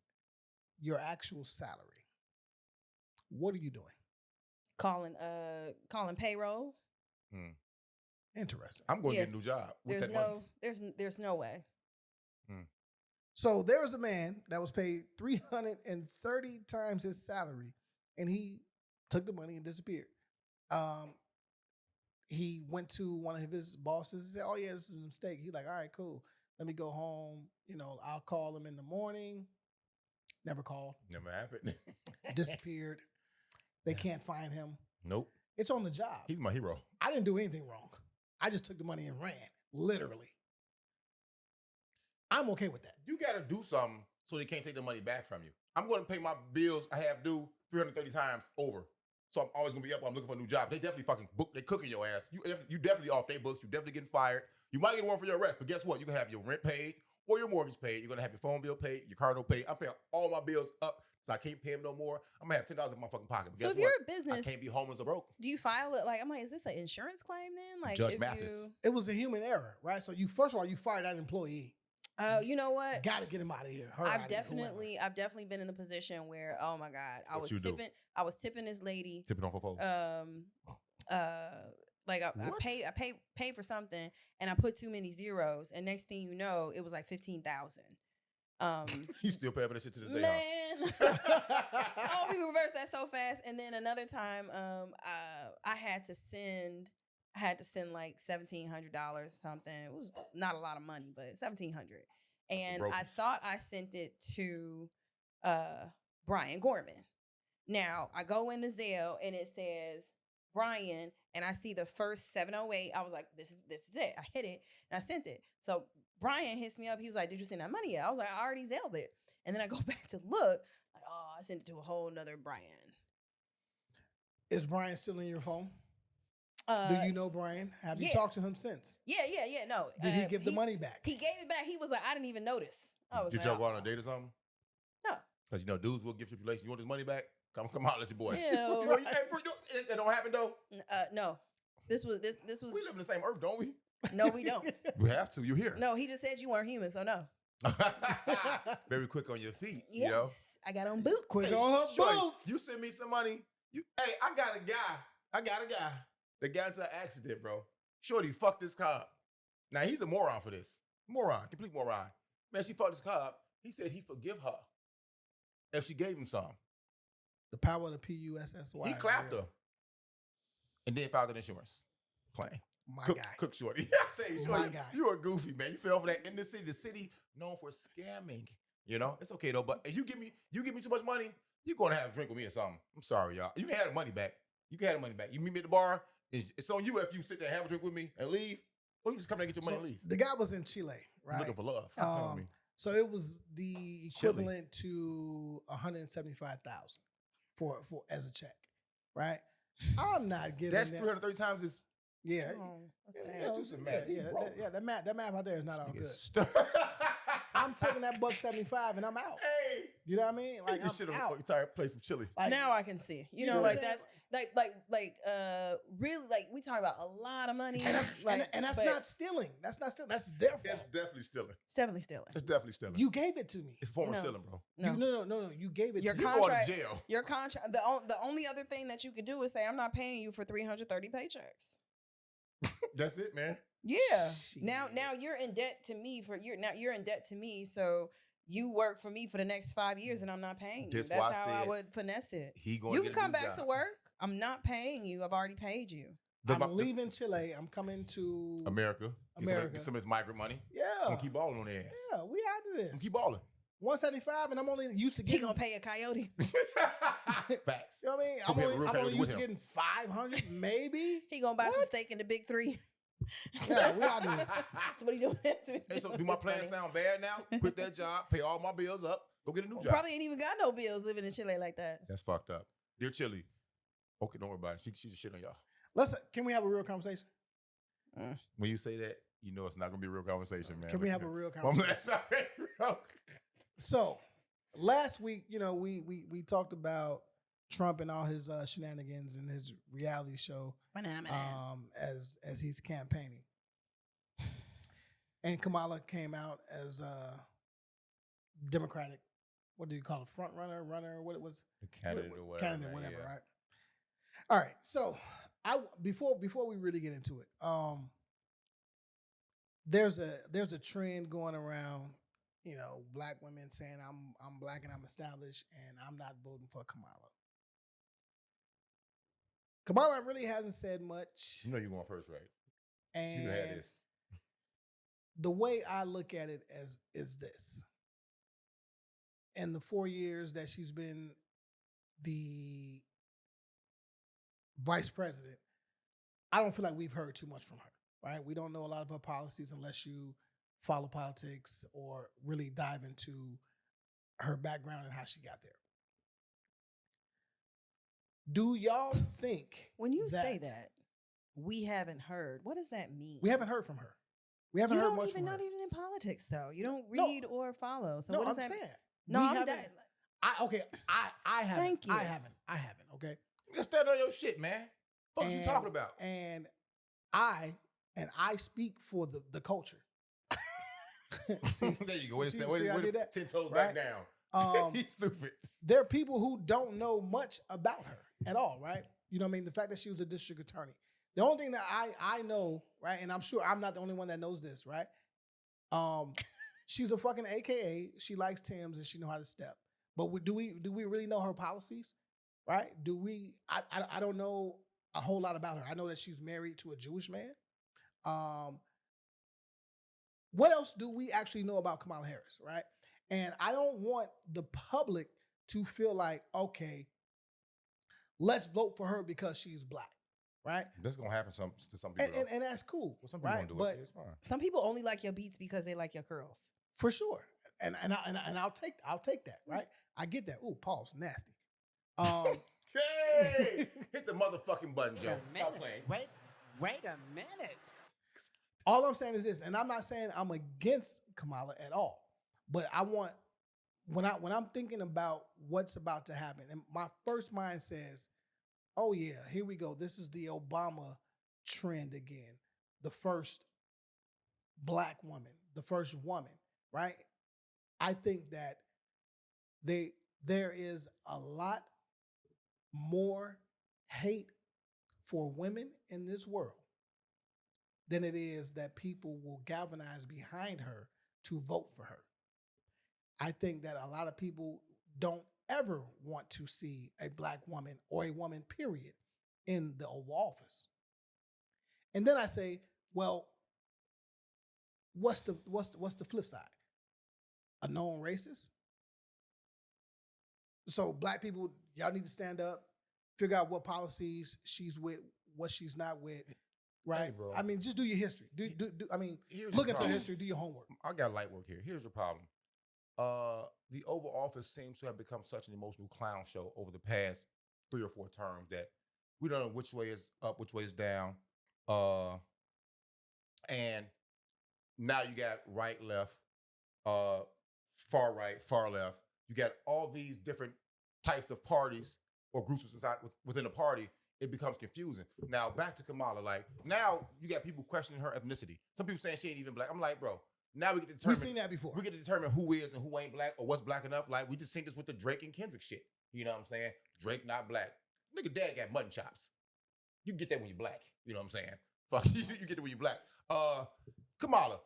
your actual salary, what are you doing? Calling payroll. Interesting. I'm going to Yeah. get a new job with There's that money. there's no way. So there was a man that was paid 330 times his salary, and he took the money and disappeared. He went to one of his bosses and said, "Oh yeah, this is a mistake." He's like, "All right, cool. Let me go home. You know, I'll call him in the morning." Never called. Never happened. Disappeared. They Yes. can't find him. Nope. It's on the job. He's my hero. I didn't do anything wrong. I just took the money and ran. Literally. I'm okay with that. You got to do something so they can't take the money back from you. I'm going to pay my bills I have due 330 times over. So I'm always going to be up. I'm looking for a new job. They definitely fucking book. They cooking your ass. You definitely off their books. You definitely getting fired. You might get one for your arrest, but guess what? You can have your rent paid or your mortgage paid. You're going to have your phone bill paid, your car note paid. I'm paying all my bills up so I can't pay them no more. I'm going to have $10 in my fucking pocket. But So guess if what? you're a business, I can't be homeless or broke. do you file it? Like I'm like, is this an insurance claim then? Like Judge if Mathis. It was a human error, right? So you first of all, you fired that employee. you know what? Got to get him out of here. I've definitely been in the position where, oh my God, I What you do? was tipping this lady. Tipping on for folks. Like I What? paid for something and I put too many zeros, and next thing you know, it was like 15,000. You still pay for that shit to this day, Man, oh, we reversed that so fast. And then another time, I had to send like $1,700 something. It was not a lot of money, but $1,700. And I Brokies. thought I sent it to Brian Gorman. Now I go into Zelle and it says Brian, and I see the first 708. I was like, this is it. I hit it and I sent it. So Brian hits me up. He was like, did you send that money yet? I was like, I already Zelled it. And then I go back to look, like, oh, I sent it to a whole nother Brian. Is Brian still in your phone? Do you know Brian? Have you yeah. talked to him since? Yeah. No. Did he give the money back? He gave it back. He was like, I didn't even notice. I was Did like, y'all go oh. on a date or something? No. Because, dudes will give stipulation. You want this money back? Come holler at your boy. Ew. That don't happen, though. No. This was. We live in the same earth, don't we? No, we don't. We have to. You're here. No, he just said you weren't human, so no. Very quick on your feet, Yes, you know? I got on boots. Quick on her Shorty, boots. you send me some money. Hey, I got a guy. The guy's an accident, bro. Shorty, fuck this car up. Now, he's a moron for this. Complete moron. Man, she fucked this car up. He said he'd forgive her if she gave him some. The power of the PUSSY. He clapped her. And then filed an insurance claim. My Cook, guy. Cook Shorty. I say, My Shorty, guy. you a goofy, man. You fell for that in the city known for scamming. It's okay though. But if you give me too much money, you're gonna have a drink with me or something. I'm sorry, y'all. You can have the money back. You meet me at the bar. It's on you if you sit there, have a drink with me, and leave, or you just come there and get your money and leave. The guy was in Chile, I'm right? looking for love. Stop playing with me. So it was the equivalent to $175,000 for as a check, right? I'm not giving That's that. 330 times his. Yeah. Oh, that's Yeah, sad. Let's do some math. He broke. That math out there is not all good. Nigga, I'm taking that $175 and I'm out. Hey, You know what I mean? Like, you should I'm have out. entire place of chili. Like, now I can see. You know know, what I'm like saying? that's really like we talk about a lot of money. and that's but not stealing. That's not stealing. That's their fault. It's definitely stealing. it's definitely stealing. It's definitely stealing. You gave it to me. It's a form of No. stealing, bro. No. No. You gave it Your to me. You going to contract. jail. Your contract. The only other thing that you could do is say, "I'm not paying you for 330 paychecks." That's it, man. Yeah. Shit. Now you're in debt to me you're in debt to me, so you work for me for the next 5 years and I'm not paying you. That's That's why I how I said would finesse it. He going You to can get a come new back job. to work. I'm not paying you. I've already paid you. I'm leaving Chile. I'm coming to America. America. Get some of this migrant money. Yeah. I'm gonna keep balling on their ass. Yeah, we out of I'm this. keep balling. 175, and I'm only used to He getting. gonna pay a coyote. Facts. You know what I mean? Hope he have a real I'm coyote only with used to him. getting 500, maybe. He gonna buy some What? steak in the big three. Yeah, we out of this. That's what he doing. Hey, so do my plan sound bad now? Quit that job, pay all my bills up, go get a new job. Probably ain't even got no bills living in Chile like that. That's fucked up. Dear Chili. Okay, don't worry about it. She just shit on y'all. Can we have a real conversation? When you say that, you know it's not gonna be a real conversation, man. Can we have a real Well, conversation? that's not real. So, last week, we talked about Trump and all his shenanigans and his reality show as he's campaigning. And Kamala came out as Democratic, what do you call it, front runner, what it was? Candidate or whatever. Candidate, man, whatever, yeah. right? All right, so before we really get into it, there's a trend going around, black women saying I'm black and I'm established and I'm not voting for Kamala. Kamala really hasn't said much. You know you're going first, right? And You had this. the way I look at it is this. In the 4 years that she's been the vice president, I don't feel like we've heard too much from her, right? We don't know a lot of her policies unless you follow politics or really dive into her background and how she got there. Do y'all think When you say that, we haven't heard. What does that mean? we haven't heard from her? We haven't You heard don't much even from her. not even in politics though. You don't No. read or follow. So No, what does I'm that? saying. No, we I'm haven't- that. I haven't. Thank you. I haven't. Okay. Just stand on your shit, man. What you talking about? And I speak for the culture. There you go. See how I did that? 10 toes Right? back down. He's stupid. There are people who don't know much about her at all, right? You know what I mean? The fact that she was a district attorney. The only thing that I know, right, and I'm sure I'm not the only one that knows this, right? She's a fucking AKA. She likes Tim's and she know how to step. But do we really know her policies, right? Do we? I don't know a whole lot about her. I know that she's married to a Jewish man. What else do we actually know about Kamala Harris, right? And I don't want the public to feel like, okay, let's vote for her because she's black, right? That's gonna happen to some people. And that's cool, Well, some people right? don't do But it. It's fine. Some people only like your beats because they like your curls. for sure, and I'll take that, right? I get that. Ooh, pause, nasty. Hey, hit the motherfucking button, Joe. Stop playing. Wait a minute. All I'm saying is this, and I'm not saying I'm against Kamala at all, but I want when I'm thinking about what's about to happen, and my first mind says, "Oh yeah, here we go. This is the Obama trend again. The first black woman, the first woman, right?" I think that there is a lot more hate for women in this world than it is that people will galvanize behind her to vote for her. I think that a lot of people don't ever want to see a black woman or a woman, period, in the Oval Office. And then I say, well, what's the flip side? A known racist? So black people, y'all need to stand up, figure out what policies she's with, what she's not with, right? Hey, bro. I mean, just do your history. Here's Look the into problem. history, do your homework. I got light work here. Here's the problem. The Oval Office seems to have become such an emotional clown show over the past 3 or 4 terms that we don't know which way is up, which way is down. And now you got right, left, far right, far left. you got all these different types of parties or groups within a party, it becomes confusing. Now, back to Kamala. Like, now you got people questioning her ethnicity. Some people saying she ain't even black. I'm like, bro, now we get to determine. We've seen that before. We get to determine who is and who ain't black or what's black enough. Like, we just seen this with the Drake and Kendrick shit. You know what I'm saying? Drake not black. Nigga, dad got mutton chops. You get that when you're black. You know what I'm saying? Fuck, you get it when you're black. Kamala,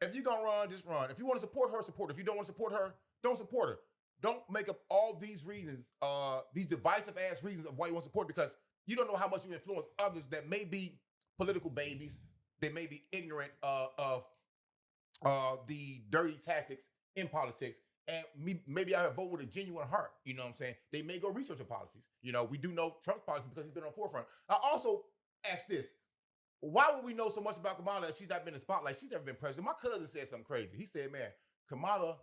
if you're gonna run, just run. If you want to support her, support her. If you don't want to support her, don't support her. Don't make up all these reasons, these divisive ass reasons of why you want to support her, because you don't know how much you influence others that may be political babies. They may be ignorant of the dirty tactics in politics. And maybe I vote with a genuine heart. You know what I'm saying? They may go research the policies. You know, we do know Trump's policies because he's been on the forefront. I also ask this. Why would we know so much about Kamala if she's not been in the spotlight? She's never been president. My cousin said something crazy. He said, man, Kamala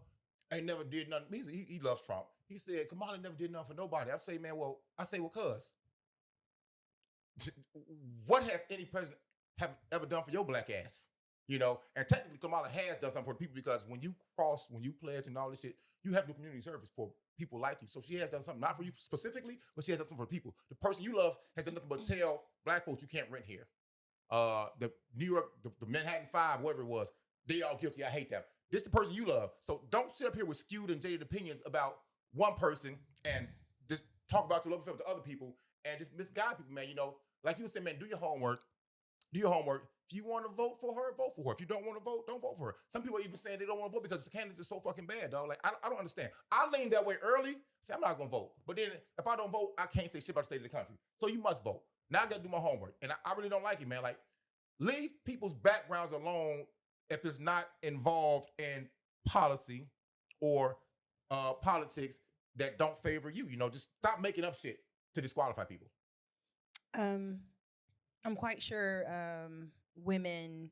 ain't never did nothing. He loves Trump. He said, Kamala never did nothing for nobody. Well, cuz, what has any president have ever done for your black ass? You know, and technically Kamala has done something for the people, because when you pledge and all this shit, you have to do community service for people like you. So she has done something, not for you specifically, but she has done something for the people. The person you love has done nothing but tell black folks you can't rent here. The New York, the Manhattan Five, whatever it was, they all guilty. I hate them. This is the person you love. So don't sit up here with skewed and jaded opinions about one person and just talk about your love affair with other people and just misguide people, man. You know, like you said, man, do your homework. Do your homework. If you want to vote for her, vote for her. If you don't want to vote, don't vote for her. Some people are even saying they don't want to vote because the candidates are so fucking bad, dog. Like, I don't understand. I leaned that way early. Say, I'm not going to vote. But then if I don't vote, I can't say shit about the state of the country. So you must vote. Now I got to do my homework. And I really don't like it, man. Like, leave people's backgrounds alone if it's not involved in policy or politics that don't favor you. You know, just stop making up shit to disqualify people. I'm quite sure women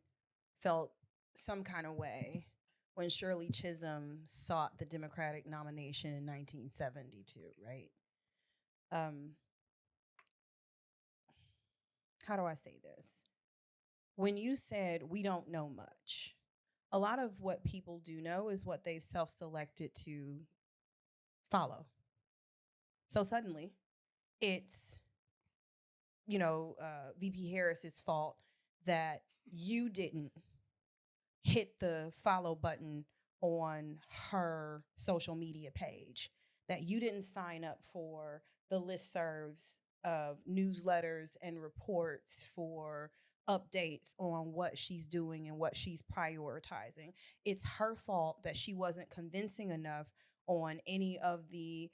felt some kind of way when Shirley Chisholm sought the Democratic nomination in 1972, right? How do I say this? When you said we don't know much, a lot of what people do know is what they've self-selected to follow. So suddenly, it's VP Harris's fault that you didn't hit the follow button on her social media page, that you didn't sign up for the listservs of newsletters and reports for updates on what she's doing and what she's prioritizing. It's her fault that she wasn't convincing enough on any of the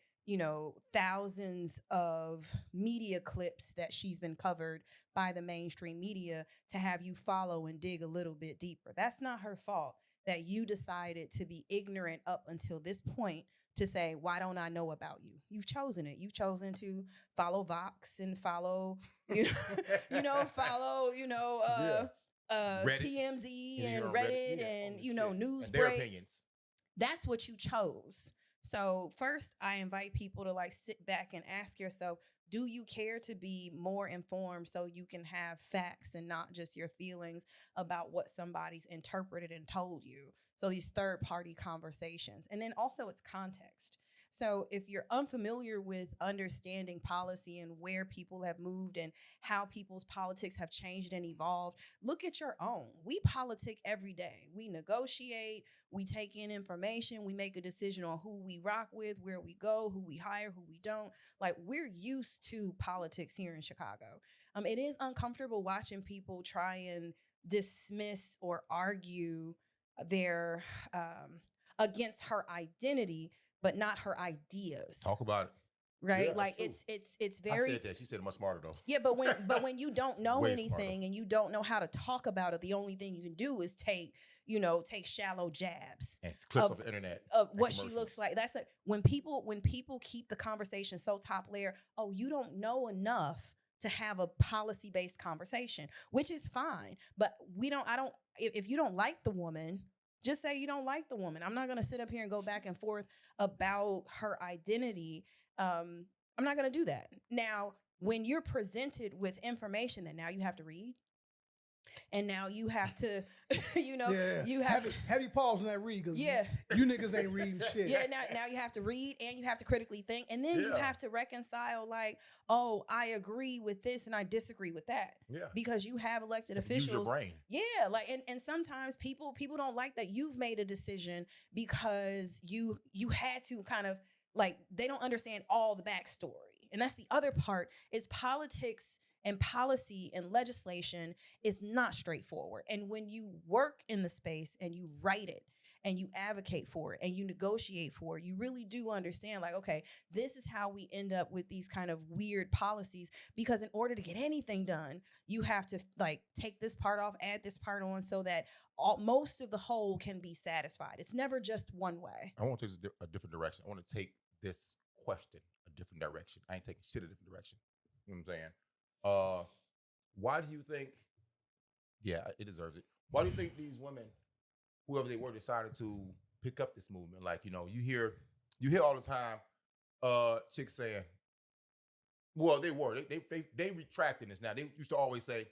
thousands of media clips that she's been covered by the mainstream media to have you follow and dig a little bit deeper. That's not her fault that you decided to be ignorant up until this point to say, why don't I know about you? You've chosen it. You've chosen to follow Vox and follow, TMZ and Reddit and, Newsbreak. Their opinions. That's what you chose. So first, I invite people to sit back and ask yourself, do you care to be more informed so you can have facts and not just your feelings about what somebody's interpreted and told you? So these third-party conversations. And then also it's context. So if you're unfamiliar with understanding policy and where people have moved and how people's politics have changed and evolved, look at your own. We politic every day. We negotiate, we take in information, we make a decision on who we rock with, where we go, who we hire, who we don't. Like, we're used to politics here in Chicago. It is uncomfortable watching people try and dismiss or argue their against her identity, but not her ideas. Talk about it. Right? Yeah, it's very. I said that. She said it much smarter though. Yeah, but when you don't know anything smarter. And you don't know how to talk about it, the only thing you can do is take shallow jabs And clips of the internet of what she looks like. That's when people keep the conversation so top layer. Oh, you don't know enough to have a policy-based conversation, which is fine. But if you don't like the woman, just say you don't like the woman. I'm not going to sit up here and go back and forth about her identity. I'm not going to do that. Now, when you're presented with information that now you have to read, And now you have to, you have heavy pause on that read because you niggas ain't reading shit. Yeah, now you have to read and you have to critically think, and then you have to reconcile like, oh, I agree with this and I disagree with that. Yeah, because you have elected officials. Use your brain. Yeah, like and sometimes people don't like that you've made a decision because you had to kind of like they don't understand all the backstory, and that's the other part is politics. And policy and legislation is not straightforward. And when you work in the space and you write it and you advocate for it and you negotiate for it, you really do understand like, okay, this is how we end up with these kind of weird policies, because in order to get anything done, you have to like take this part off, add this part on so that most of the whole can be satisfied. It's never just one way. I want to take a different direction. I want to take this question a different direction. I ain't taking shit a different direction. You know what I'm saying? Why do you think, it deserves it. Why do you think these women, whoever they were, decided to pick up this movement? Like, you hear all the time, chicks saying, well, they retracting this now. They used to always say,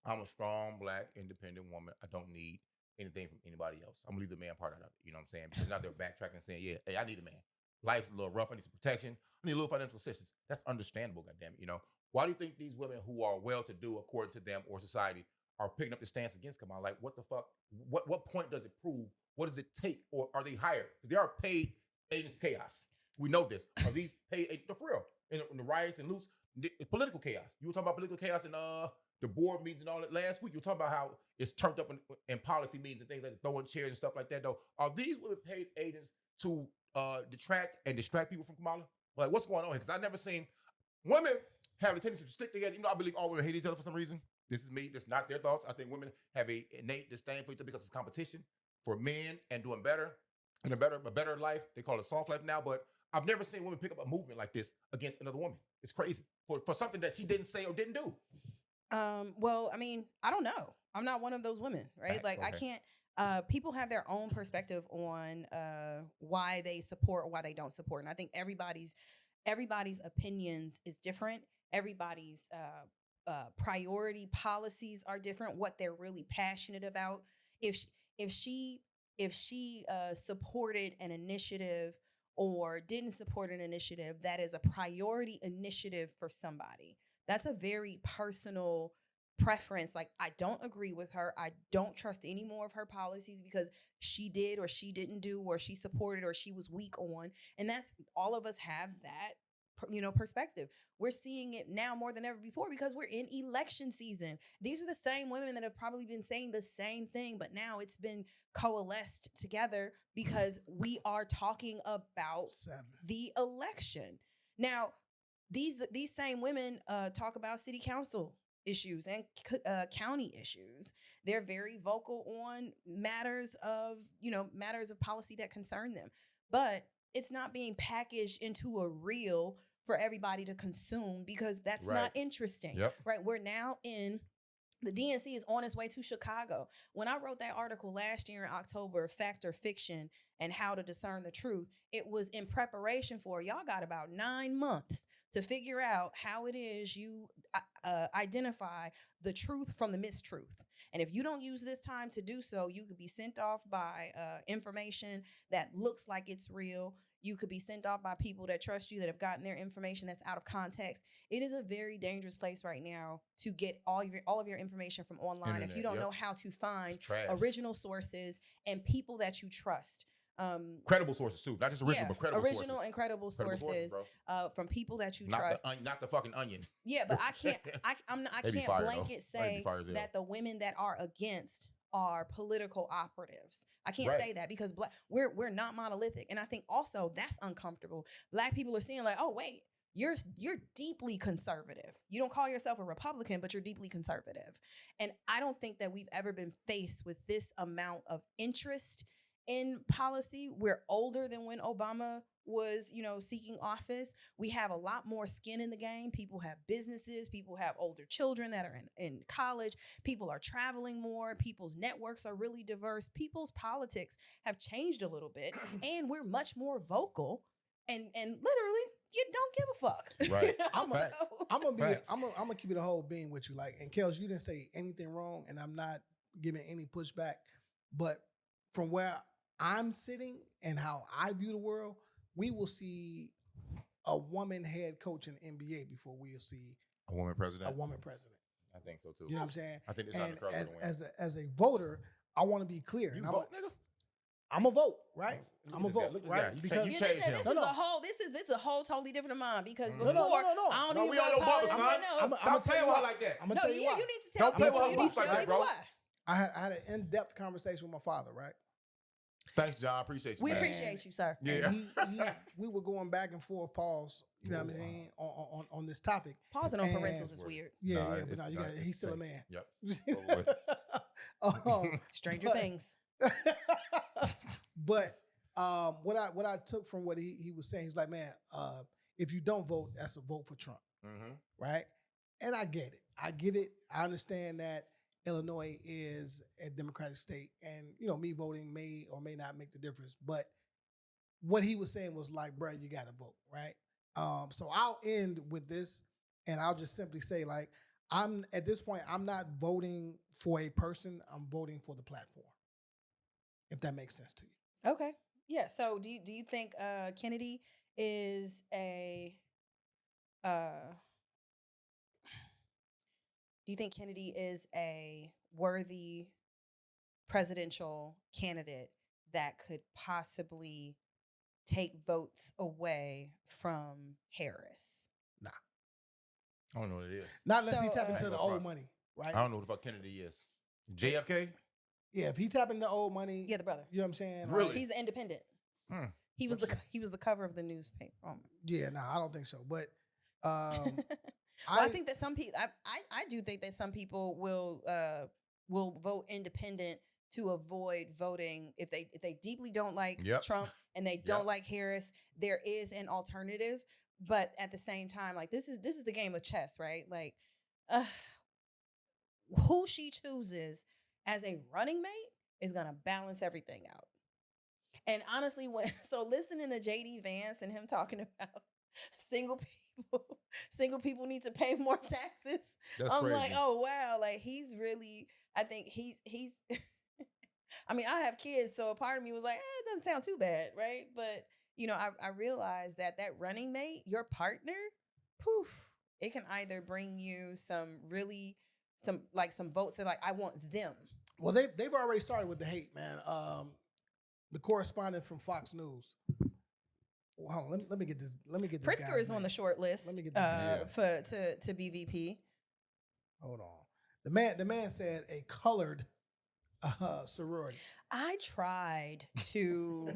I'm a strong, Black, independent woman. I don't need anything from anybody else. I'm gonna leave the man part out of it. You know what I'm saying? Because now they're backtracking and saying, hey, I need a man. Life's a little rough. I need some protection. I need a little financial assistance. That's understandable, goddammit, Why do you think these women who are well-to-do, according to them or society, are picking up the stance against Kamala? Like, what the fuck? What point does it prove? What does it take? Or are they hired? They are paid agents of chaos. We know this. Are these paid agents? For real. In the riots and loots, political chaos. You were talking about political chaos in the board meetings and all that last week. You were talking about how it's turned up in policy meetings and things like throwing chairs and stuff like that, though. Are these women paid agents to detract and distract people from Kamala? Like, what's going on here? Because I've never seen women have a tendency to stick together. I believe all women hate each other for some reason. This is me. That's not their thoughts. I think women have a innate disdain for each other because it's competition for men and doing better and a better life. They call it soft life now. But I've never seen women pick up a movement like this against another woman. It's crazy for something that she didn't say or didn't do. Well, I mean, I don't know. I'm not one of those women, right? Like, okay. I can't. People have their own perspective on why they support or why they don't support, and I think everybody's opinions is different. Everybody's priority policies are different. What they're really passionate about. If she supported an initiative or didn't support an initiative that is a priority initiative for somebody, that's a very personal preference. Like, I don't agree with her. I don't trust any more of her policies because she did or she didn't do or she supported or she was weak on. And that's, all of us have that, perspective. We're seeing it now more than ever before because we're in election season. These are the same women that have probably been saying the same thing, but now it's been coalesced together because we are talking about the election. Now, these same women talk about city council issues and county issues. They're very vocal on matters of policy that concern them, but it's not being packaged into a reel for everybody to consume because that's not interesting. Yep. Right? We're now in the DNC is on its way to Chicago. When I wrote that article last year in October, Fact or Fiction and How to Discern the Truth, it was in preparation for, y'all got about 9 months to figure out how it is you identify the truth from the mistruth. And if you don't use this time to do so, you could be sent off by information that looks like it's real. You could be sent off by people that trust you, that have gotten their information that's out of context. It is a very dangerous place right now to get all of your information from online. Internet, if you don't know how to find original sources and people that you trust. Credible sources too, not just original, but credible sources. Original and credible sources from people that you trust. Not the fucking Onion. Yeah, but I can't blanket say that the women that are against are political operatives. I can't say that because we're not monolithic, and I think also that's uncomfortable. Black people are seeing like, oh wait, you're deeply conservative. You don't call yourself a Republican, but you're deeply conservative, and I don't think that we've ever been faced with this amount of interest in policy. We're older than when Obama was, seeking office. We have a lot more skin in the game. People have businesses. People have older children that are in college. People are traveling more. People's networks are really diverse. People's politics have changed a little bit, and we're much more vocal and literally you don't give a fuck. Right. I'm gonna be. Facts. I'm gonna keep it a whole being with you. Like, and Kels, you didn't say anything wrong, and I'm not giving any pushback. But from where I'm sitting and how I view the world, we will see a woman head coach in the NBA before we'll see A woman president. a woman president. I think so too. You know what I'm saying? I think it's time And to cross as a voter, I want to be clear. You And vote, nigga? I'm a vote, right? Look I'm at a this guy. vote, Look at this right? guy. You Because change- You changed know, him. this No, is no. a whole. This is a whole totally different of mine because No, before no, no, no. I don't No, even we on your bubble, apologize. son. No, I'm Stop gonna tell playing you with her why. like that. I'm gonna no, tell you yeah, why. you need to tell Don't play people. with her You need boots to like tell that, people bro. why. I had an in-depth conversation with my father, right? Thanks, John. I appreciate you. We man. appreciate you, sir. Yeah. And we were going back and forth, pause. You know what I'm saying on this topic. Pausing on And- parentals is weird. Yeah, Nah, yeah, but it's no, you not- got it's he's still a safe. man. Yep. Stranger but- things. But what I took from what he was saying, he's like, man, if you don't vote, that's a vote for Trump, Mm-hmm. right? And I get it. I get it. I understand that Illinois is a Democratic state, and me voting may or may not make the difference. But what he was saying was like, bro, you got to vote, right? So I'll end with this, and I'll just simply say, like, I'm at this point, I'm not voting for a person. I'm voting for the platform. If that makes sense to you. Okay. Yeah. So do you think Kennedy is a do you think Kennedy is a worthy presidential candidate that could possibly take votes away from Harris? I don't know what it is. Not unless he So, tap into I the ain't gonna old front. money, right? I don't know who the fuck Kennedy is. JFK? Yeah, if he tap into old money, Yeah, the brother. you know what I'm saying? Really? Like, He's an independent. Hmm. He was the cover of the newspaper. yeah, no, I don't think so. But Well, I think that some people, I do think that some people will vote independent to avoid voting if they deeply don't like Yep. Trump and they don't Yep. like Harris. There is an alternative, but at the same time, like this is the game of chess, right? Like, who she chooses as a running mate is gonna balance everything out. And honestly, listening to JD Vance and him talking about single people need to pay more taxes. That's I'm crazy. like, oh wow, like he's really. I think he's. I mean, I have kids, so a part of me was like, it doesn't sound too bad, right? But I realized that running mate, your partner, poof, it can either bring you some votes that like I want them. well, they've already started with the hate, man. The correspondent from Fox News. Well, hold on, let me get this. Let me get this. Pritzker guy's is on name. the short list. Let me get this to be VP. Hold on. The man said a colored sorority. I tried to.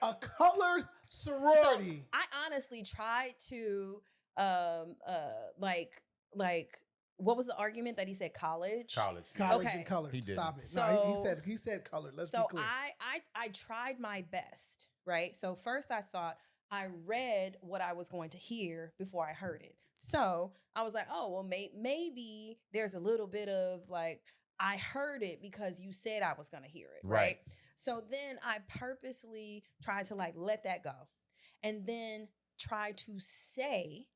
A colored sorority. I honestly tried to what was the argument that he said college? College. College Okay. and colored. He didn't. Stop it. So- No, he said colored. Let's be So clear. I tried my best, right? So first I thought I read what I was going to hear before I heard it. So I was like, oh, well, maybe there's a little bit of like, I heard it because you said I was going to hear it, right? So then I purposely tried to like let that go and then try to say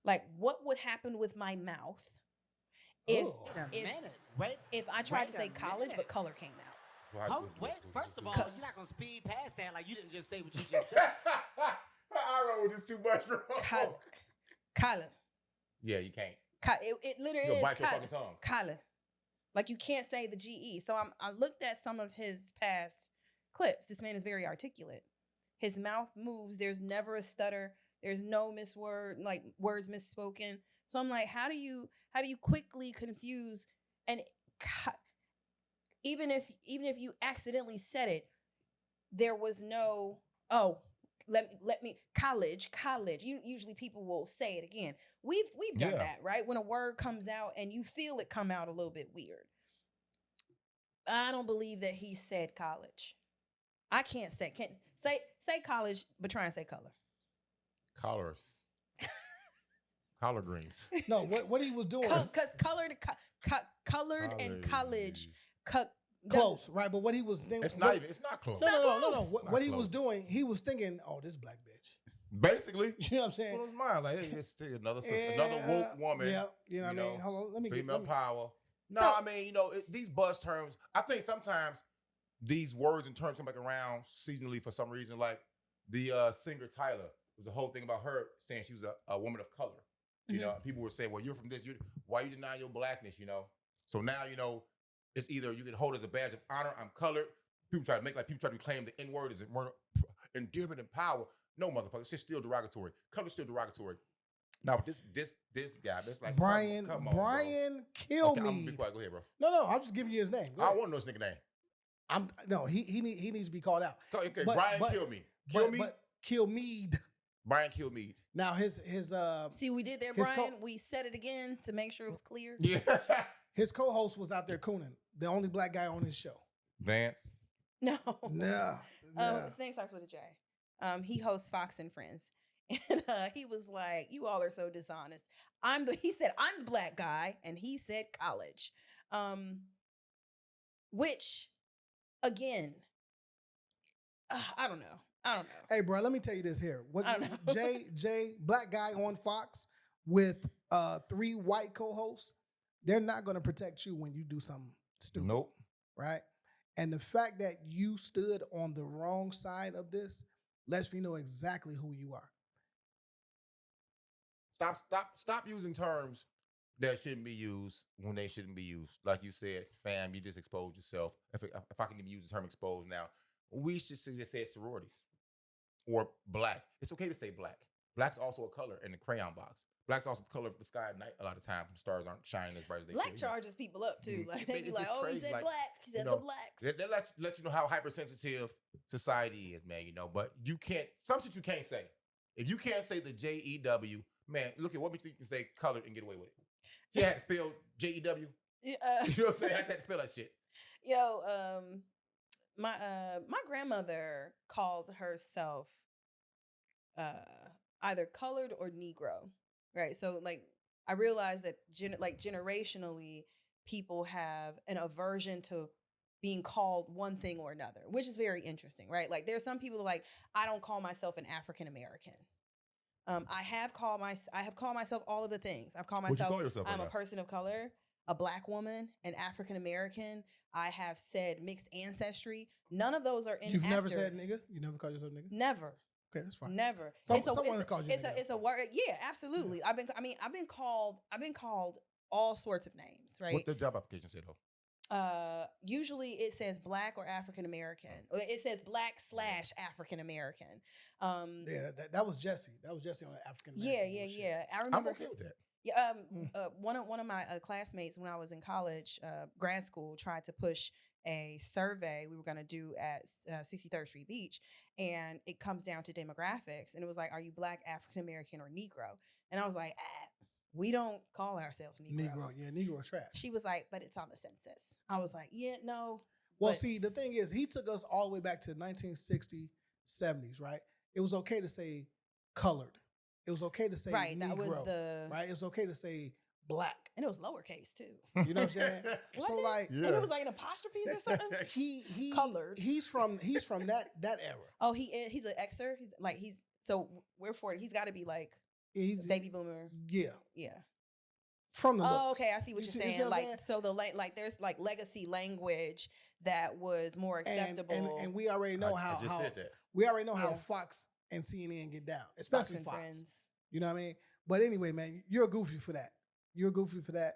like what would happen with my mouth if Oh. if I tried to Wait say a college minute. but color came out. First of all, Co- you're not gonna speed past that. Like you didn't just say what you just said. I roll with this too much, bro. Color. Yeah, you can't. It literally You'll is bite your color. fucking tongue. Color. Like you can't say the GE. So I looked at some of his past clips. This man is very articulate. His mouth moves. There's never a stutter. There's no words misspoken. So I'm like, how do you quickly confuse and even if you accidentally said it, there was no let me college. Usually people will say it again. We've done Yeah. that, right? When a word comes out and you feel it come out a little bit weird. I don't believe that he said college. I can't say college, but try and say color. Collars. Collard greens. No, what he was doing Because colored and college. close, right? But what he was thinking, It's not close. No. close. What Not he was close. doing, he was thinking, oh, this black bitch. Basically. You know what I'm saying? What was mine? Like, hey, it's still another sister, another woke woman. Yeah, you know what I mean? Hold on, let me female power. No, So- I mean, these buzz terms, I think sometimes these words and terms come back around seasonally for some reason. Like the singer Tyler, was the whole thing about her saying she was a woman of color. You know, people were saying, well, you're from this, why you deny your blackness, So now, it's either you can hold as a badge of honor, I'm colored. People try to claim the N-word is more endearment and power. No, motherfucker, it's just still derogatory. Color's still derogatory. Now, this guy, that's like Brian, come on, Brian Kilmeade. Okay, I'm gonna be quiet. Go ahead, bro. No, I'm just giving you his name. Go I ahead. want to know his nigga name. He needs to be called out. Okay, But- Brian but- Kilmeade. But Kilmeade. Brian Kilmeade. Now his See, we did there, his Brian. We said it again to make sure it was clear. Yeah. his co-host was out there cooning. The only black guy on his show. Vance. No. Nah. His name starts with a J. He hosts Fox and Friends. And he was like, you all are so dishonest. He said, I'm the black guy. And he said college. Which, again, I don't know. Hey, bro, let me tell you this here. What I don't know. Jay, black guy on Fox with 3 white co-hosts, they're not going to protect you when you do something stupid. Nope. Right? And the fact that you stood on the wrong side of this lets me know exactly who you are. Stop using terms that shouldn't be used when they shouldn't be used. Like you said, fam, you just exposed yourself. If I can even use the term exposed now, we should just say sororities or black. It's okay to say black. Black's also a color in the crayon box. Black's also the color of the sky at night. A lot of times, the stars aren't shining as bright as they Black should. charges people up too. Like they be It's like, just "Oh, he crazy. said Like, black. He said the blacks." They let you know how hypersensitive society is, man. But you can't. Some shit you can't say. If you can't say the JEW, man, look at what makes you can say colored and get away with it. She had to spell JEW. You know what I'm saying? I had to spell that shit. Yo, my grandmother called herself either colored or Negro, right? So like I realized that generationally people have an aversion to being called one thing or another, which is very interesting, right? Like there's some people like, I don't call myself an African American. I have called myself all of the things. I've called What you myself, call yourself I'm right a now? person of color, a black woman, an African American. I have said mixed ancestry. None of those are in You've never said nigga? You never called yourself nigga? Never. Okay, that's fine. Never. Someone has called you It's nigga. a word. Yeah, absolutely. I've been called all sorts of names, right? What the job application say though? Usually it says black or African American. It says black / African American. Yeah, that was Jesse. That was Jesse on the African American. Yeah. I I'm remember. okay with that. Yeah, one of my classmates when I was in college, grad school, tried to push a survey we were going to do at 63rd Street Beach, and it comes down to demographics, and it was like, are you black, African American, or Negro? And I was like, we don't call ourselves Negro. Negro is trash. She was like, but it's on the census. I was like, yeah, no. Well, but- see, the thing is, he took us all the way back to 1960s, 70s, right? It was okay to say colored. It was okay to say right, Negro, that was the right? It was okay to say black. and it was lowercase too. You know what I'm saying? So Wasn't it? like, Yeah. And it was like an apostrophe or something. he Colored. He's from that era. Oh, he's an Xer. So we're 40. He's got to be like He's, baby boomer. yeah, Yeah. from the Oh, looks. okay. I see what You you're see saying. what I'm saying? So there's like legacy language that was more acceptable. And we already know I just how said that. we already know how Yeah. Fox and CNN get down, Fox especially and Fox. Friends. You know what I mean? But anyway, man, you're goofy for that. You're goofy for that.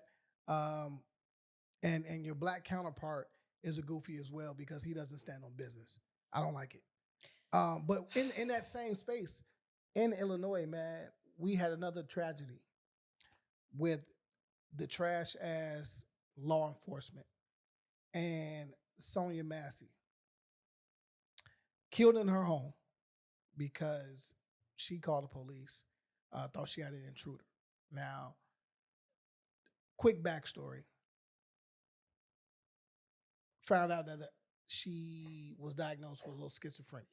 And your black counterpart is a goofy as well because he doesn't stand on business. I don't like it. But in that same space, in Illinois, man, we had another tragedy with the trash ass law enforcement and Sonya Massey killed in her home because she called the police, thought she had an intruder. Now, quick backstory. Found out that she was diagnosed with a little schizophrenia.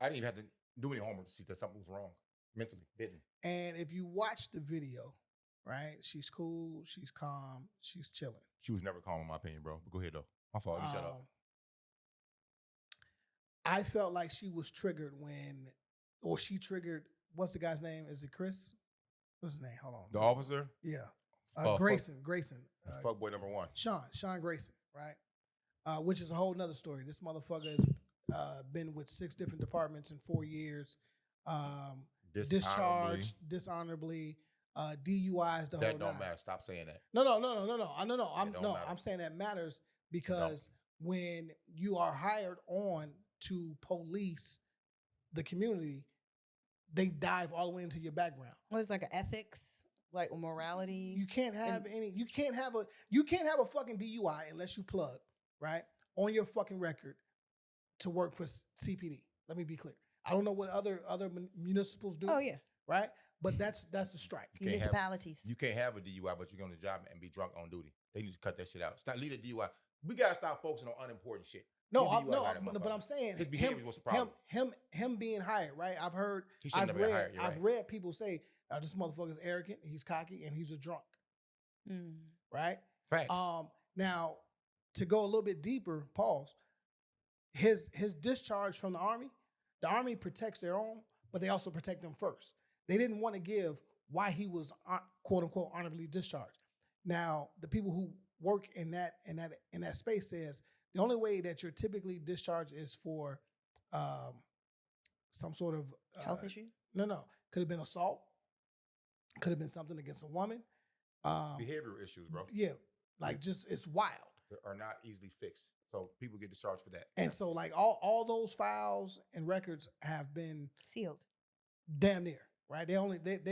I didn't even have to do any homework to see that something was wrong mentally. Didn't. And if you watch the video, right, she's cool, she's calm, she's chilling. She was never calm in my opinion, bro. But go ahead though. My fault. You shut up. I felt like she was triggered when or she triggered. What's the guy's name? Is it Chris? What's his name? Hold on. The officer? Yeah. Fuck- Grayson. Fuckboy number one. Sean Grayson, right? Which is a whole nother story. This motherfucker has been with 6 different departments in 4 years. Discharged dishonorably. DUIs. The whole That don't nine. matter. Stop saying that. No. Matter. I'm saying that matters because when you are hired on to police the community, they dive all the way into your background. Well, it's like an ethics, like morality. You can't have You can't have a fucking DUI unless you plug right on your fucking record to work for CPD. Let me be clear. I don't know what other municipals do. Oh yeah, right. But that's the strike. Municipalities. You can't have a DUI, but you go on the job and be drunk on duty. They need to cut that shit out. Stop, leave the DUI. We gotta stop focusing on unimportant shit. But I'm saying his behavior was the problem. Him being hired, right? I've read people say this motherfucker's arrogant, he's cocky, and he's a drunk. Right? Facts. Now to go a little bit deeper, pause. His discharge from the army protects their own, but they also protect them first. They didn't want to give why he was quote unquote honorably discharged. Now the people who work in that space says the only way that you're typically discharged is for some sort of health issue. No, could have been assault, could have been something against a woman. Behavioral issues, bro. Yeah, like just it's wild. They are not easily fixed, so people get discharged for that. And so like all those files and records have been sealed, damn near. Right? They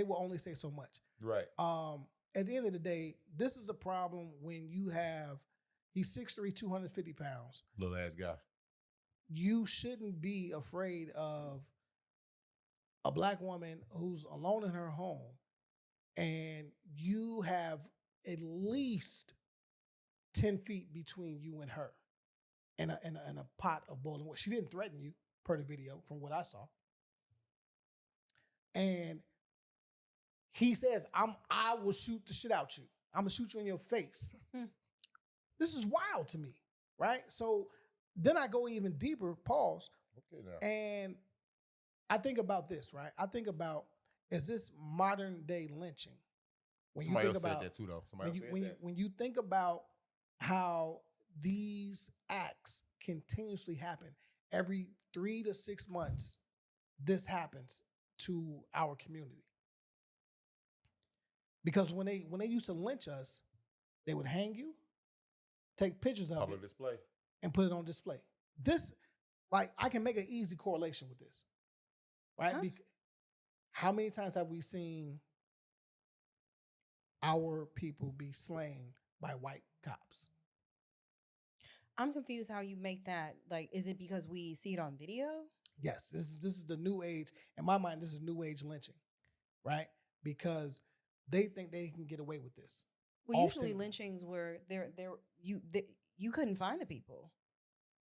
will only say so much. Right. At the end of the day, this is a problem when you have he's 6'3", 250 pounds. Little ass guy. You shouldn't be afraid of a black woman who's alone in her home, and you have at least 10 feet between you and her, and a pot of boiling water. She didn't threaten you, per the video, from what I saw. And he says, I will shoot the shit out you. I'm gonna shoot you in your face. This is wild to me, right? So then I go even deeper, pause. Okay, now. And I think about this, right? I think about, is this modern day lynching? When Somebody you think else about said that too, though. when you think about how these acts continuously happen, every 3 to 6 months, this happens to our community. Because when they used to lynch us, they would hang you, take pictures of public it, display, and put it on display. This, like, I can make an easy correlation with this, right? Huh? How many times have we seen our people be slain by white cops? I'm confused how you make that. Like, is it because we see it on video? Yes, this is the new age. In my mind, this is new age lynching, right? Because they think they can get away with this. Well, Often. usually lynchings were you couldn't find the people,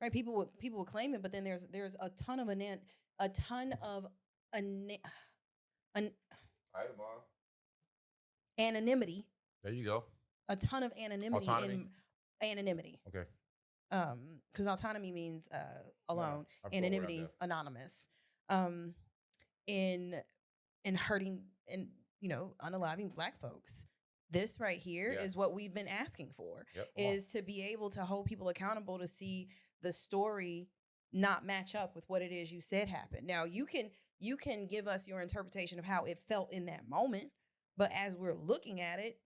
right? People would claim it, but then there's a ton of anonymity. There you go. A ton of anonymity. Autonomy? Anonymity. Okay. Because autonomy means alone. I'm Anonymity, sure anonymous. In hurting and unaliving Black folks. This right here is what we've been asking for. Yep, is to be able to hold people accountable to see the story not match up with what it is you said happened. Now you can give us your interpretation of how it felt in that moment, but as we're looking at it,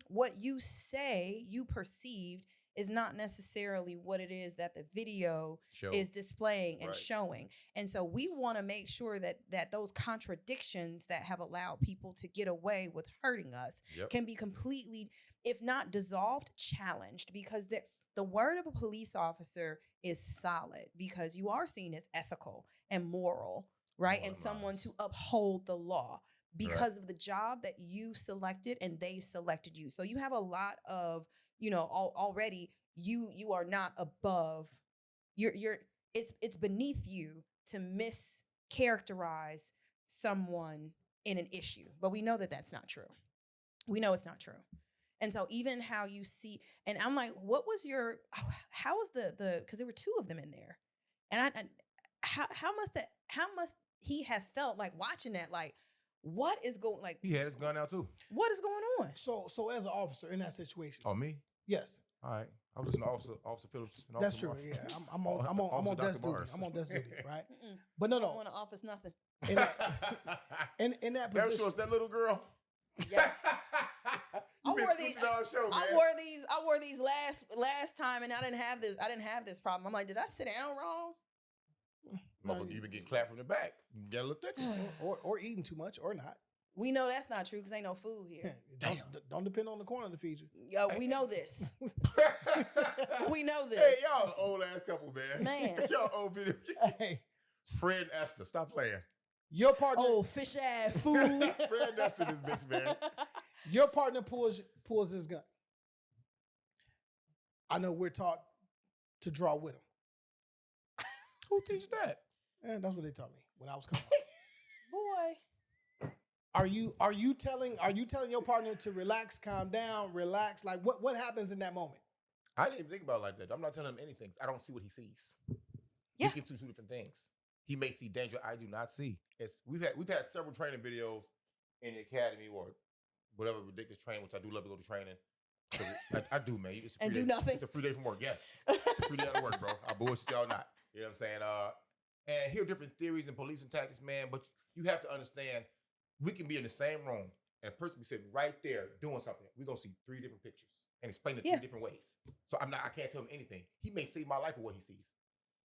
what you say you perceived is not necessarily what it is that the video is displaying and showing. And so we want to make sure that those contradictions that have allowed people to get away with hurting us can be completely, if not dissolved, challenged, because the word of a police officer is solid because you are seen as ethical and moral, right? And someone to uphold the law because of the job that you selected and they selected you. So you have a lot of, already you are not above. It's beneath you to mischaracterize someone in an issue. But we know that that's not true. We know it's not true. And so even how you see, and I'm like, what was how was the because there were 2 of them in there, and how must he had felt like watching that, like, what is going, like, He had his gun out too. what is going on? So as an officer in that situation, Oh, me? yes, All right. I was listening to Officer Phillips. And that's Officer true. Marshall. Yeah, I'm on Officer desk Dr. duty. Mars. I'm on desk duty, right? Mm-mm. But no, I don't no. want to office nothing. In that Never position, sure it's that little girl. Yes. You been wore these- scooching all show, man. I wore these last time, and I didn't have this problem. I'm like, did I sit down wrong? Motherfucker, you been getting clapped from the back. You get a little thicker. or eating too much or not. We know that's not true because ain't no food here. Don't depend on the corner to feed you. Yo, we know this. We know this. Hey, y'all an old ass couple, man. Man. Y'all old video. Hey, Fred and Esther, stop playing. your partner, Oh, fish ass food. Fred and Esther, this bitch, man. your partner pulls his gun. I know we're taught to draw with him, Who teach that? and that's what they taught me when I was coming. Boy. Are you telling your partner to relax, calm down, relax? Like what happens in that moment? I didn't even think about it like that. I'm not telling him anything. I don't see what he sees. Yeah. We can see two different things. He may see danger I do not see. We've had several training videos in the academy or whatever ridiculous training, which I do love to go to training. I do, man. It's a free And do day. nothing? It's a free day from work. Yes. It's a free day out of work, bro. I bullshit y'all not. You know what I'm saying? And hear different theories and policing tactics, man. But you have to understand, we can be in the same room and a person be sitting right there doing something. We're gonna see three different pictures and explain it Yeah. 3 different ways. So I can't tell him anything. He may save my life with what he sees.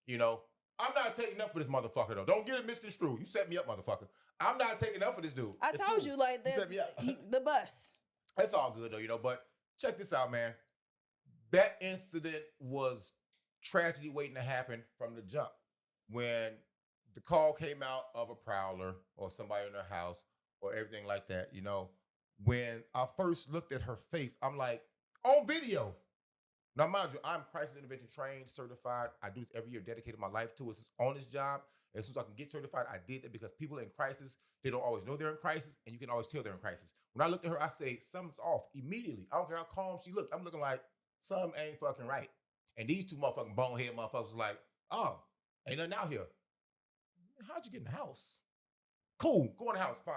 You know? I'm not taking up for this motherfucker though. Don't get it misconstrued. You set me up, motherfucker. I'm not taking up for this dude. I It's told cool. you, like, You set me up. the bus. It's all good though, you know. But check this out, man. That incident was tragedy waiting to happen from the jump. When the call came out of a prowler or somebody in their house or everything like that, you know, when I first looked at her face, I'm like, on video. Now, mind you, I'm crisis intervention trained, certified. I do this every year, dedicated my life to it. It's on this job. As soon as I can get certified, I did that because people in crisis, they don't always know they're in crisis, and you can always tell they're in crisis. When I looked at her, I say, something's off immediately. I don't care how calm she looked. I'm looking like, something ain't fucking right. And these two motherfucking bonehead motherfuckers was like, oh, ain't nothing out here. How'd you get in the house? Cool, go in the house, fine.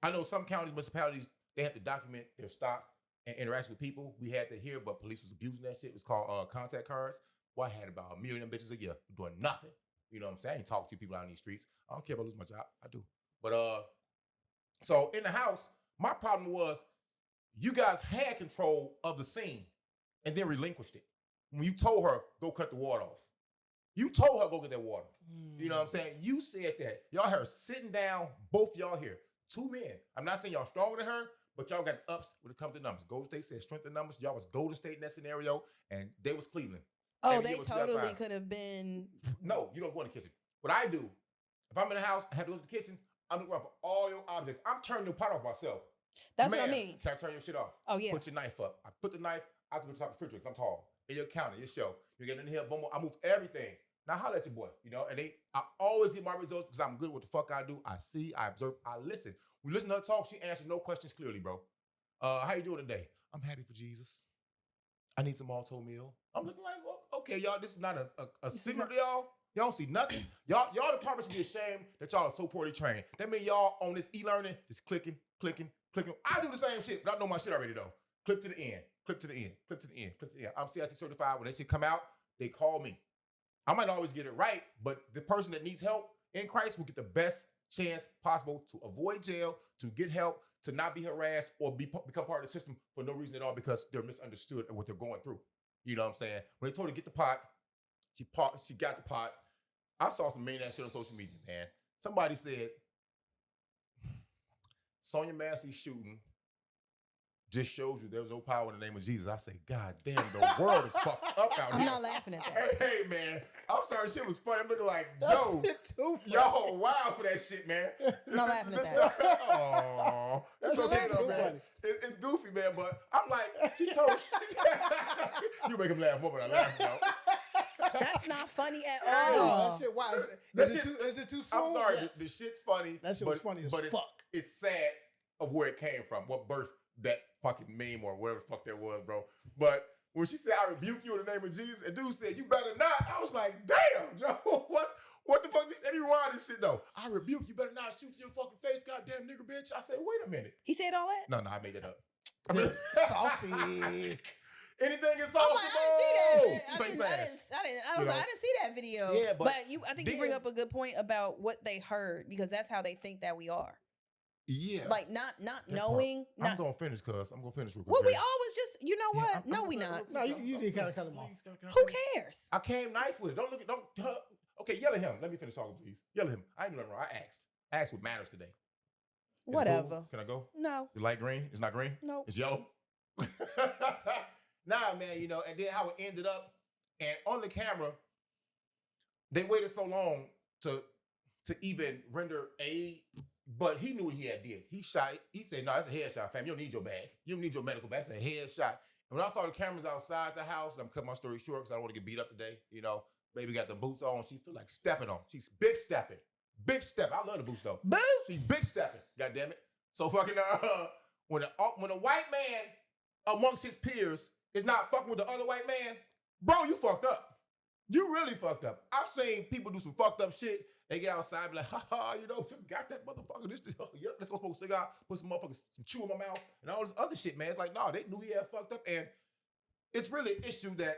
I know some counties, municipalities, they have to document their stops and interaction with people. We had that here, but police was abusing that shit. It was called contact cards. Well, I had about 1 million of them bitches a year doing nothing. You know what I'm saying? I ain't talking to people out in these streets. I don't care if I lose my job. I do. But so in the house, my problem was you guys had control of the scene and then relinquished it. When you told her, go cut the water off. You told her, go get that water. You know what I'm saying? You said that. Y'all her sitting down, both y'all here. 2 men. I'm not saying y'all stronger than her, but y'all got ups when it comes to numbers. Golden State said strength in numbers. Y'all was Golden State in that scenario, and they was Cleveland. Oh, And they it was totally Fine. could have been. No, you don't go in the kitchen. What I do, if I'm in the house, I have to go to the kitchen, I'm looking around for all your objects. I'm turning the pot off myself. That's Man, what I mean. Can I turn your shit off? Oh, yeah. Put your knife up. I put the knife out the top of the refrigerator 'cause I'm tall. In your counter, your shelf. You get in here, boom, boom. I move everything. Now holla at your boy, you know, and I always get my results because I'm good at what the fuck I do. I see, I observe, I listen. We listen to her talk, she answered no questions clearly, bro. How you doing today? I'm happy for Jesus. I need some malto meal. I'm looking like, well, okay, y'all, this is not a secret to y'all. Y'all don't see nothing. Y'all department should be ashamed that y'all are so poorly trained. That means y'all on this e-learning, just clicking. I do the same shit, but I know my shit already though. Click to the end, click to the end, click to the end, click to the end. I'm CIT certified. When that shit come out, they call me. I might not always get it right, but the person that needs help in Christ will get the best chance possible to avoid jail, to get help, to not be harassed or become part of the system for no reason at all because they're misunderstood and what they're going through. You know what I'm saying? When they told her to get the pot, she got the pot. I saw some mean ass shit on social media, man. Somebody said, Sonya Massey shooting just shows you there was no power in the name of Jesus. I say, God damn, the world is fucked up out I'm here. not laughing at that. Hey, man. I'm sorry, shit was funny. I'm looking like, Joe, y'all wild for that shit, man. Not laughing at that. Oh, that's That's okay too though, man. funny. It's goofy, man, but I'm like, you make him laugh more than I laugh about. That's not funny at Oh, all. that shit, wow. That Is shit- it too soon? I'm sorry, Yes. the shit's funny. That shit was funny as but fuck. It's sad of where it came from, what birthed that fucking meme or whatever the fuck that was, bro. But when she said, I rebuke you in the name of Jesus, and dude said, you better not, I was like, damn, Joe, what the fuck? Let me rewind this shit, though. I I rebuke you. Better not shoot your fucking face, goddamn nigger bitch. I said, wait a minute. He said all that? No, I made that up. I mean, Saucy. anything is I'm saucy. like, I didn't see that. Face ass. I didn't see that video. Yeah, but I think you bring up a good point about what they heard because that's how they think that we are. Yeah. Like not knowing. I'm gonna finish, cuz I'm gonna finish real quick. Well, we always just, you know what? I'm- no, I'm- we not. No, you did kind of cut him off. Who cares? I came nice with it. Don't look at okay, yell at him. Let me finish talking, please. Yell at him. I ain't nothing wrong. I asked. I asked what matters today. Is it cool? Whatever. Can I go? No. You like green? It's not green? Nope. It's yellow. Nah, man, you know, and then how it ended up, and on the camera, they waited so long to even render aid, but he knew what he had did. He shot, he said, no, that's a headshot, fam. You don't need your bag. You don't need your medical bag. That's a headshot. And when I saw the cameras outside the house, and I'm cutting my story short because I don't want to get beat up today, you know, baby got the boots on. She feel like stepping on. She's big stepping. Big step. I love the boots though. Boots. She's big stepping. God damn it. So fucking when a white man amongst his peers is not fucking with the other white man, bro, you fucked up. You really fucked up. I've seen people do some fucked up shit. They get outside, be like, ha ha, you know, got that motherfucker. This, yeah, let's go smoke a cigar, put some motherfuckers, some chew in my mouth, and all this other shit, man. It's like, no, they knew he had fucked up. And it's really an issue that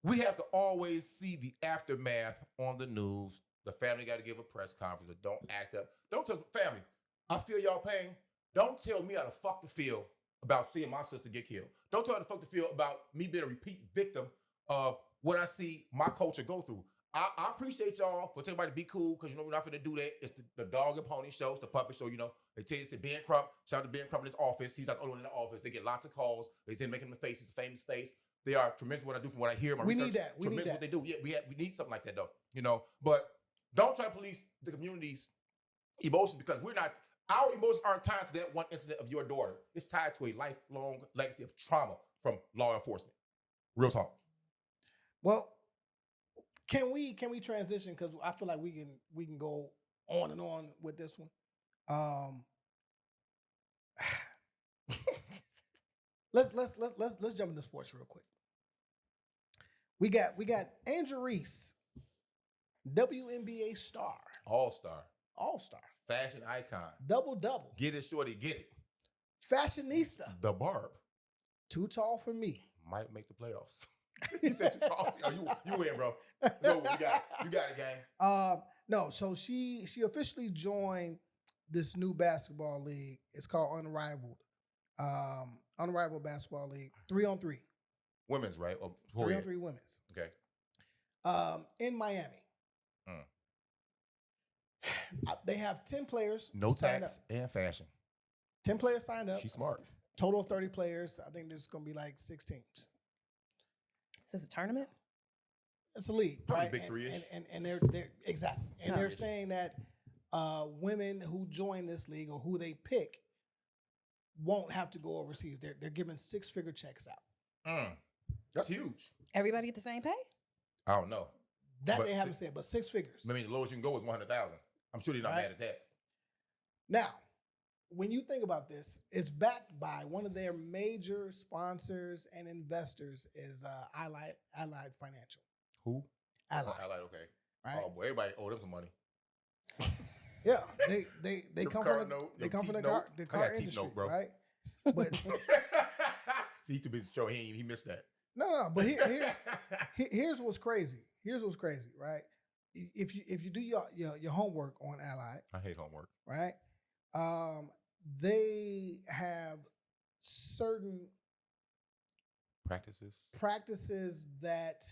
we have to always see the aftermath on the news. The family got to give a press conference, but don't act up. Don't tell family, I feel y'all pain. Don't tell me how to fuck to feel about seeing my sister get killed. Don't tell me how to fuck to feel about me being a repeat victim of what I see my culture go through. I appreciate y'all for telling everybody to be cool because you know we're not going to do that. It's the dog and pony show, it's the puppet show, you know. They tell you to Ben Crump, shout out to Ben Crump in his office. He's not the only one in the office. They get lots of calls. They say make him the face. He's a famous face. They are tremendous what I do from what I hear. My We research, need that. We need tremendous that. what they do. Yeah, we need something like that though, you know. But don't try to police the community's emotions because our emotions aren't tied to that one incident of your daughter. It's tied to a lifelong legacy of trauma from law enforcement. Real talk. Well, can we transition because I feel like we can go on and on with this one. Let's jump into sports real quick. We got Angel Reese, WNBA star, All-star. Fashion icon. double. Get it, shorty, get it. Fashionista. The Barb Too tall for me. might make the playoffs. He said too tall. Oh, you win, bro. Go, you got it, gang. No, so she officially joined this new basketball league. It's called Unrivaled. Unrivaled Basketball League. 3-on-3. Women's, right? Or 3-on-3 women's. Okay. In Miami. They have 10 players. No signed tax up. and fashion. 10 players signed up. She's smart. Total of 30 players. I think there's going to be like 6 teams. Is this a tournament? It's a league, Probably right? big three-ish. And they're exactly. And they're saying that women who join this league or who they pick won't have to go overseas. They're giving 6-figure checks out. That's huge. Everybody get the same pay? I don't know. That But they haven't said, but 6 figures. I mean, the lowest you can go is 100,000. I'm sure they're not Right. mad at that. Now, when you think about this, it's backed by one of their major sponsors and investors is Allied Financial. Who? Allied, Oh, Allied, okay. right? Oh boy, everybody owe them some money. Yeah, they Your come car from note, the, they your come from the teeth car, note. the I car got teeth industry, note, bro. right? But See, he too busy showing. He missed that. no. But here's what's crazy. Here's what's crazy, right? If you do your homework on Allied, I hate homework. right? They have certain practices that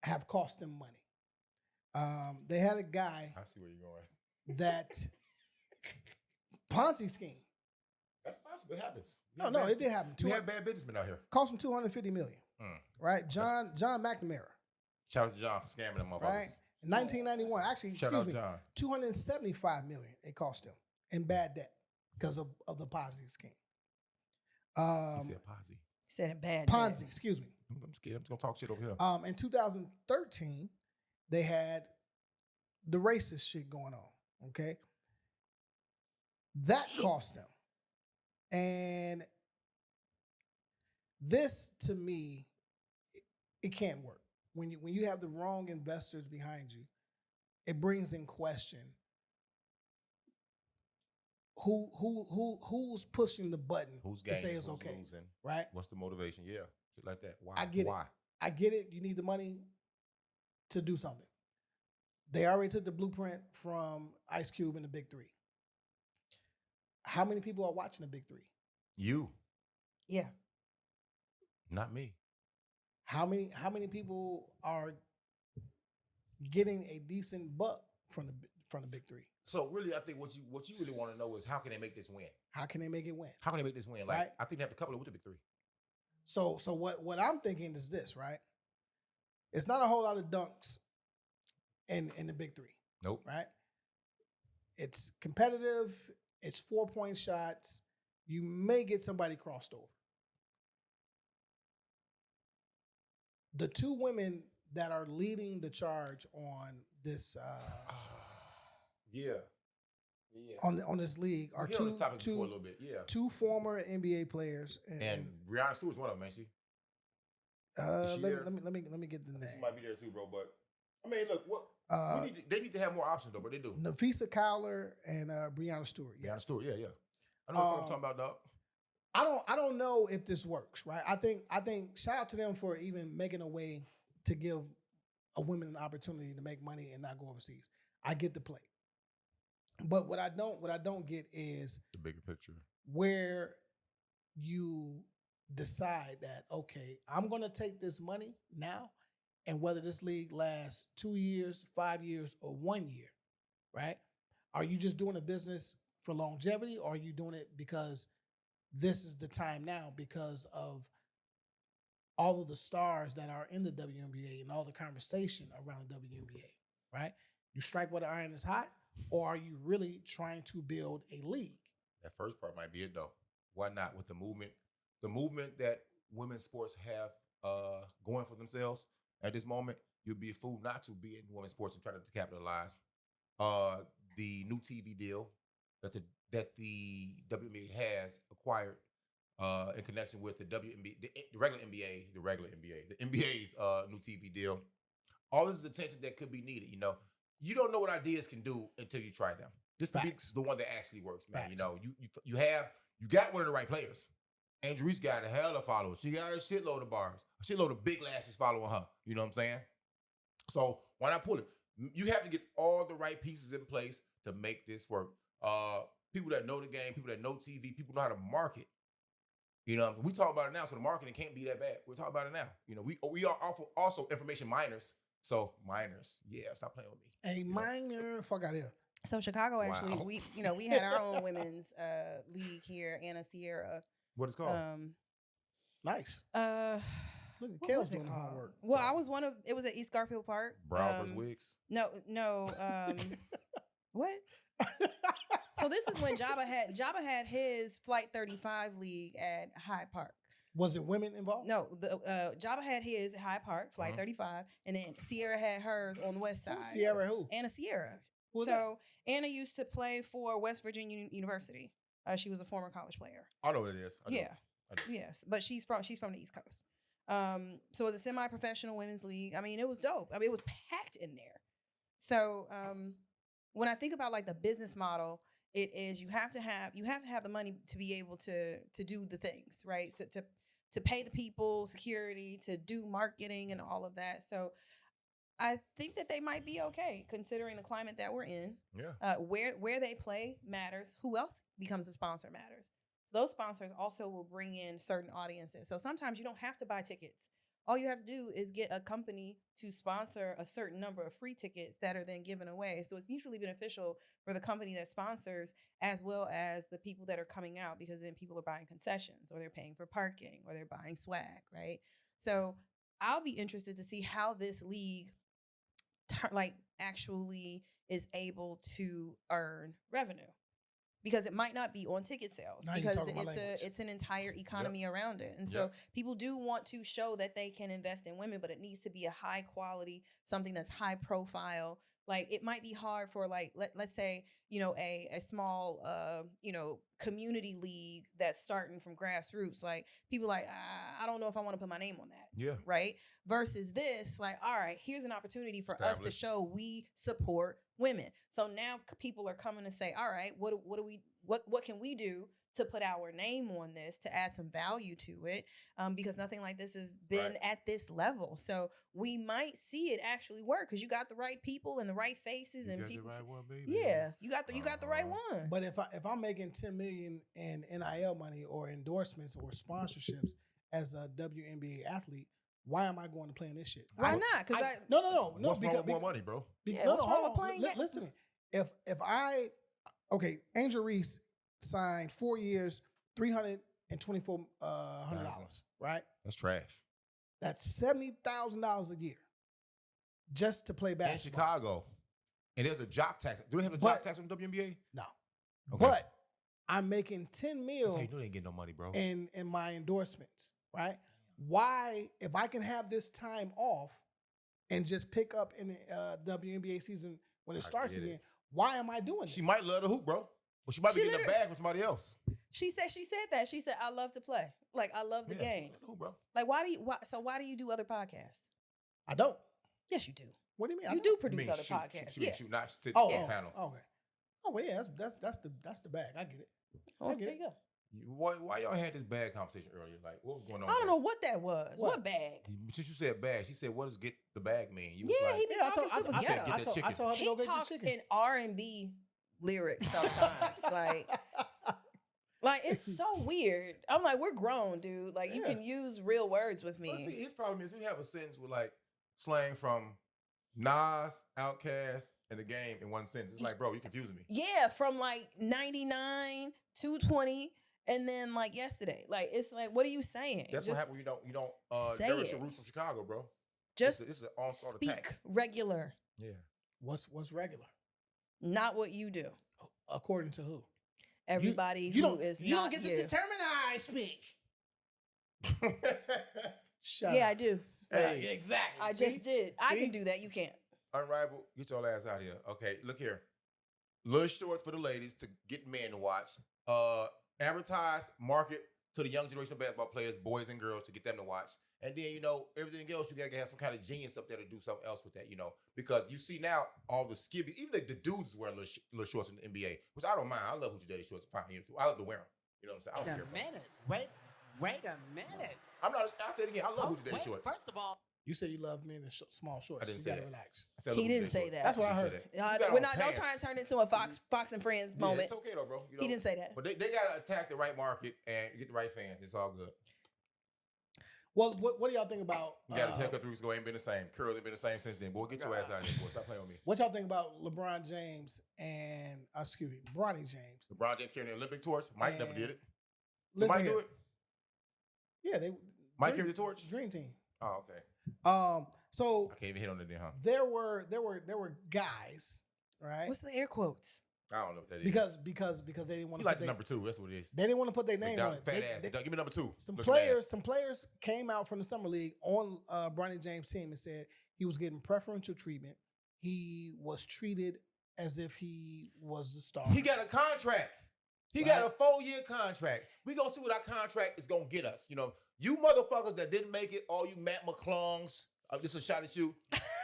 have cost them money. They had a guy I see where you're going. that Ponzi scheme. That's possible. It happens. No, it did happen. We have bad businessmen out here. Cost them $250 million. Right? John McNamara. Shout out to John for scamming them motherfuckers. Right? In 1991, actually, Shout out John. $275 million it cost him in bad debt because of the Ponzi scheme. He said Ponzi. He said it bad. Ponzi, Dad. excuse me. I'm scared. I'm just gonna talk shit over here. In 2013, they had the racist shit going on. Okay, that cost them, and this to me, it can't work when you have the wrong investors behind you. it brings in question who's pushing the button Who's to say gaining? it's Who's okay, losing? right? What's the motivation? Yeah, shit like that. Why? I get Why? it. I get it. You need the money to do something. They already took the blueprint from Ice Cube and the Big Three. How many people are watching the Big Three? You, Yeah. not me. How many people are getting a decent buck from the Big Three? So really, I think what you really want to know is how can they make this win? How can they make it win? How can they make this win? Like Right. I think they have to couple it with the big three. So what I'm thinking is this, right? It's not a whole lot of dunks in the Big Three. Nope. Right? It's competitive. It's 4-point shots. You may get somebody crossed over. The two women that are leading the charge on this Yeah. on this league are We hit on this two topic before a little bit. Yeah. two former NBA players. And Brianna Stewart's one of them, ain't she? Is she let there? me get the She name. might be there too, bro. But I mean, look, what they need to have more options though, but they do. Nafisa Cowler and Brianna Stewart. Brianna Yes. Stewart, yeah. I know what I'm talking about, dog. I don't know if this works, right? I think shout out to them for even making a way to give a woman an opportunity to make money and not go overseas. I get the play. But what I don't get is The bigger picture. where you decide that, okay, I'm gonna take this money now, and whether this league lasts 2 years, 5 years, or 1 year, right? Are you just doing a business for longevity, or are you doing it because this is the time now because of all of the stars that are in the WNBA and all the conversation around the WNBA, right? You strike while the iron is hot, or are you really trying to build a league? That first part might be it though. Why not with the movement that women's sports have going for themselves at this moment? You'd be a fool not to be in women's sports and try to capitalize. The new TV deal that the WNBA has acquired in connection with the WNBA, the regular NBA, the NBA's new TV deal. All this is attention that could be needed. You know, you don't know what ideas can do until you try them. This to be the one that actually works, man. Facts. You know, you got one of the right players. Angel Reese got a hell of a follower. She got a shitload of bars, a shitload of big lashes following her. You know what I'm saying? So why not pull it? You have to get all the right pieces in place to make this work. People that know the game, people that know TV, people know how to market. You know, we talk about it now, so the marketing can't be that bad. We're talking about it now. You know, we are also information miners. So minors, yeah, stop playing with me. A minor, fuck out of here. So Chicago actually, Wow. we had our own women's league here, Anna Sierra. What it's called? Nice. Look at What Kale's was it doing the called? homework. Well, it was at East Garfield Park. Browers, Wigs. No. What? So this is when Jabba had his Flight 35 league at Hyde Park. Was it women involved? No, the Jabba had his at Hyde Park, Flight 35, and then Sierra had hers on the west side. Sierra who? Anna Sierra. Who's So Anna used to play for West Virginia University. She was a former college player. I know what it is. I know. Yeah. I do. Yes, but she's from the East Coast. So it was a semi-professional women's league. I mean, it was dope. I mean, it was packed in there. So when I think about like the business model, it is you have to have the money to be able to do the things, right? So to pay the people, security, to do marketing and all of that. So I think that they might be okay considering the climate that we're in. Yeah. Where they play matters. Who else becomes a sponsor matters. So those sponsors also will bring in certain audiences. So sometimes you don't have to buy tickets. All you have to do is get a company to sponsor a certain number of free tickets that are then given away. So it's mutually beneficial for the company that sponsors as well as the people that are coming out, because then people are buying concessions or they're paying for parking or they're buying swag, right? So I'll be interested to see how this league actually is able to earn revenue. Because it might not be on ticket sales, Now because it's it's an entire economy around it. And so people do want to show that they can invest in women, but it needs to be a high quality, something that's high profile, Like it might be hard for like let's say, you know, a small you know, community league that's starting from grassroots. Like people like, I don't know if I want to put my name on that. Yeah. Right. Versus this, like, all right, here's an opportunity for us to show we support women. So now people are coming to say, all right, what can we do to put our name on this, to add some value to it, because nothing like this has been at this level. So we might see it actually work because you got the right people and the right faces, and people. The right one, baby. Yeah, you got the right ones. But if I'm making $10 million in NIL money or endorsements or sponsorships as a WNBA athlete, why am I going to play in this shit? Why not? Because no. What's wrong with more money, bro? What's wrong with playing? Listen, if Angel Reese signed 4 years, $324,000, right? That's trash. That's $70,000 a year just to play basketball. In Chicago. And there's a jock tax. Do they have a jock tax on WNBA? No. Okay. But I'm making $10 million you know they ain't getting no money, bro. in my endorsements, right? Why, if I can have this time off and just pick up in the WNBA season when it starts again, why am I doing this? She might love the hoop, bro. But she might be getting a bag from somebody else. She said that. She said, I love to play. Like, I love the game. Hoop, bro. Like, why do you do other podcasts? I don't. Yes, you do. What do you mean? You do produce other podcasts. Shoot, not sit on the panel. Okay. Oh, well, yeah, that's the bag. I get it. I get it. Why y'all had this bag conversation earlier? Like, what was going on? I don't know what that was. What bag? Since you said bag, she said, "What does get the bag mean?" You was like, he been talking super ghetto. I told her to go get the chicken. He talks in R&B lyrics sometimes. like it's so weird. I'm like, we're grown, dude. Like, you can use real words with me. Well, see, his problem is we have a sentence with like slang from Nas, Outkast, and the Game in one sentence. It's like, bro, you confusing me. Yeah, from like 99, 220. And then like yesterday, like it's like, what are you saying? That's what happens when you don't nourish your roots from Chicago, bro. Just it's an onslaught speak attack. Regular. Yeah. What's regular? Not what you do. According to who? Everybody you who is you not don't get you. to determine how I speak. Shut yeah, up. I do. Hey, exactly. I just did. I can do that. You can't. Unrivaled, get your ass out here. Okay, look here. Little shorts for the ladies to get men to watch. Advertise, market to the young generation of basketball players, boys and girls, to get them to watch. And then, you know, everything else, you got to have some kind of genius up there to do something else with that, you know. Because you see now all the skibby, even the dudes wearing little shorts in the NBA, which I don't mind. I love Hoochie Daddy shorts. Fine. I love to wear them. You know what I'm saying? I don't care about them. Wait a minute. I'll say it again. I love Hoochie Daddy shorts. First of all, you said you love men in small shorts. I didn't you say gotta that. relax. I said he didn't say that. That's what I heard. We're not. Don't try and turn it into a Fox and Friends moment. It's okay though, bro. You know, he didn't say that. But they got to attack the right market and get the right fans. It's all good. Well, what do y'all think about? You got his haircut 3 weeks ago. Ain't been the same. Curls ain't been the same since then. Boy, get your ass out of here, boy. Stop playing with me. What y'all think about LeBron James and Bronny James? LeBron James carrying the Olympic torch. Mike never did it. Did Mike do it? Yeah, Mike carried the torch. Dream Team. Oh, okay. So I can't even hit on it then, huh? There were guys, right? What's the air quotes? I don't know what that is. Because they didn't want to. Like the number 2. That's what it is. They didn't want to put their name on it. Fat ass. Give me number 2. Some players came out from the summer league on Bronny James' team and said he was getting preferential treatment. He was treated as if he was the star. He got a contract. He got a 4-year contract. We gonna see what our contract is gonna get us. You know, you motherfuckers that didn't make it, all you Matt McClungs, this is a shot at you.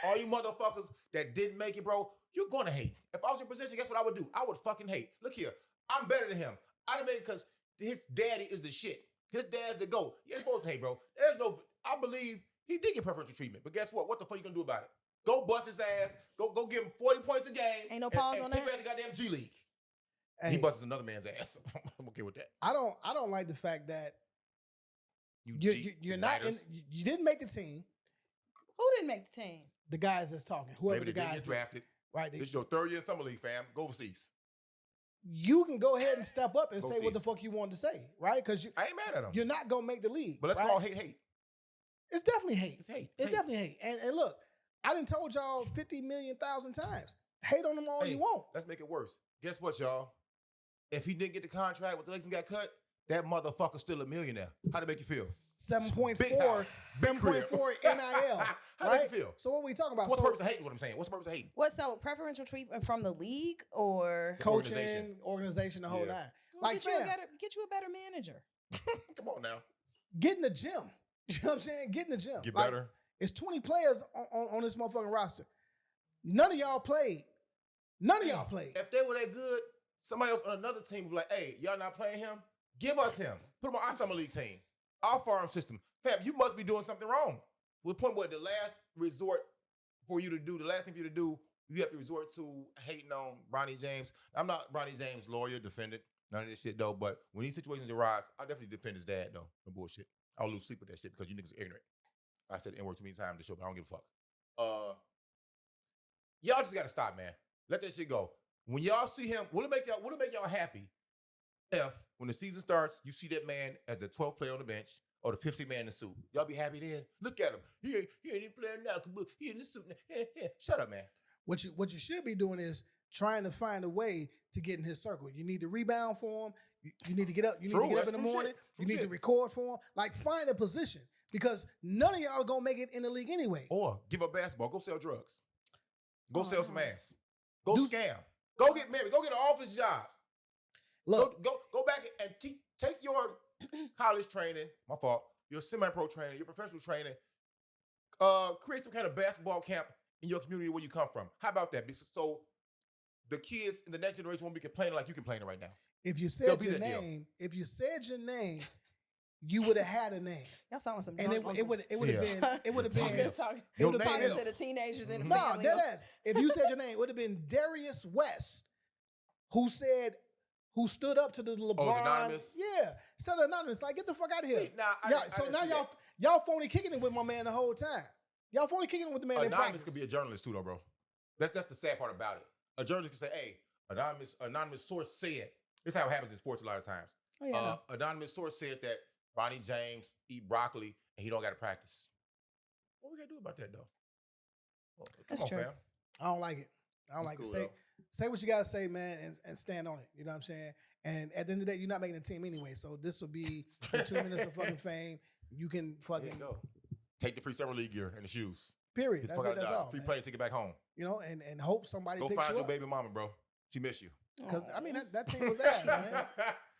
All you motherfuckers that didn't make it, bro, you're gonna hate. If I was in position, guess what I would do? I would fucking hate. Look here, I'm better than him. I done made it because his daddy is the shit. His dad's the GOAT. You ain't supposed to hate, bro. I believe he did get preferential treatment, but guess what? What the fuck you gonna do about it? Go bust his ass. Go give him 40 points a game. Ain't no pause on that. Take back the goddamn G League. Hey, he busts another man's ass. I'm okay with that. I don't like the fact that you're not in, you didn't make the team. Who didn't make the team? The guys that's talking. Whoever Maybe the guys didn't get drafted. Right. This is your 3rd year in summer league, fam. Go overseas. You can go ahead and step up and say what the fuck you wanted to say, right? Because I ain't mad at him. You're not gonna make the league. But let's call hate. It's definitely hate. It's hate. It's definitely hate. And look, I done told y'all 50 million thousand times. Hate on them all you want. Let's make it worse. Guess what, y'all? If he didn't get the contract with the Lakers and got cut, that motherfucker's still a millionaire. How'd it make you feel? 7.4 NIL. How right? does it feel? So what are we talking about? What's the purpose of hating? What I'm saying? What's the purpose of hating? What's so preferential treatment from the league or Coaching, organization, the whole nine. Like, get you a better manager. Come on now. Get in the gym. You know what I'm saying? Get in the gym. Get like, better. It's 20 players on this motherfucking roster. None of y'all played. If they were that good, somebody else on another team would be like, hey, y'all not playing him? Give us him. Put him on our summer league team. Our farm system. Fam, you must be doing something wrong. To the point where the last resort for you to do, the last thing for you to do, you have to resort to hating on Bronny James. I'm not Bronny James' lawyer, defendant, none of this shit though, but when these situations arise, I definitely defend his dad though. No bullshit. I'll lose sleep with that shit because you niggas are ignorant. I said the N-word too many times to show, but I don't give a fuck. Y'all just gotta stop, man. Let that shit go. When y'all see him, will it make y'all happy if when the season starts, you see that man as the 12th player on the bench or the 50th man in the suit? Y'all be happy then? Look at him. He ain't even playing now. He in the suit. Shut up, man. What you should be doing is trying to find a way to get in his circle. You need to rebound for him. You need to get up. You need to get up in the morning. You need to record for him. Like, find a position because none of y'all gonna make it in the league anyway. Or give up basketball. Go sell drugs. Go sell some ass. Go scam. Go get married. Go get an office job. Look, go back and take your college training. My fault. Your semi-pro training. Your professional training. Create some kind of basketball camp in your community where you come from. How about that? So the kids in the next generation won't be complaining like you complaining right now. If you said your name, you would have had a name. Y'all sound like some and drunk it would have been talking to the teenagers in the family. No, deadass. If you said your name, it would have been Darius West, who stood up to the LeBron. Oh, it's anonymous? Yeah. So anonymous. Like, get the fuck out of here. See, y'all phony kicking it with my man the whole time. Y'all phony kicking it with the man in practice. Anonymous could be a journalist too, though, bro. That's the sad part about it. A journalist can say, hey, anonymous source said. This is how it happens in sports a lot of times. Oh, yeah. Anonymous source said that Bronny James eat broccoli and he don't got to practice. What we got to do about that, though? Well, come on, fam. I don't like it. I don't like it. Say what you got to say, man, and stand on it. You know what I'm saying? And at the end of the day, you're not making a team anyway. So this will be your 2 minutes of fucking fame. You can fucking go. Take the free summer league gear and the shoes. Period. That's it. That's all. Free plane ticket back home. You know, and hope somebody picks you up. Go find your baby mama, bro. She miss you. Because I mean that team was ass, man.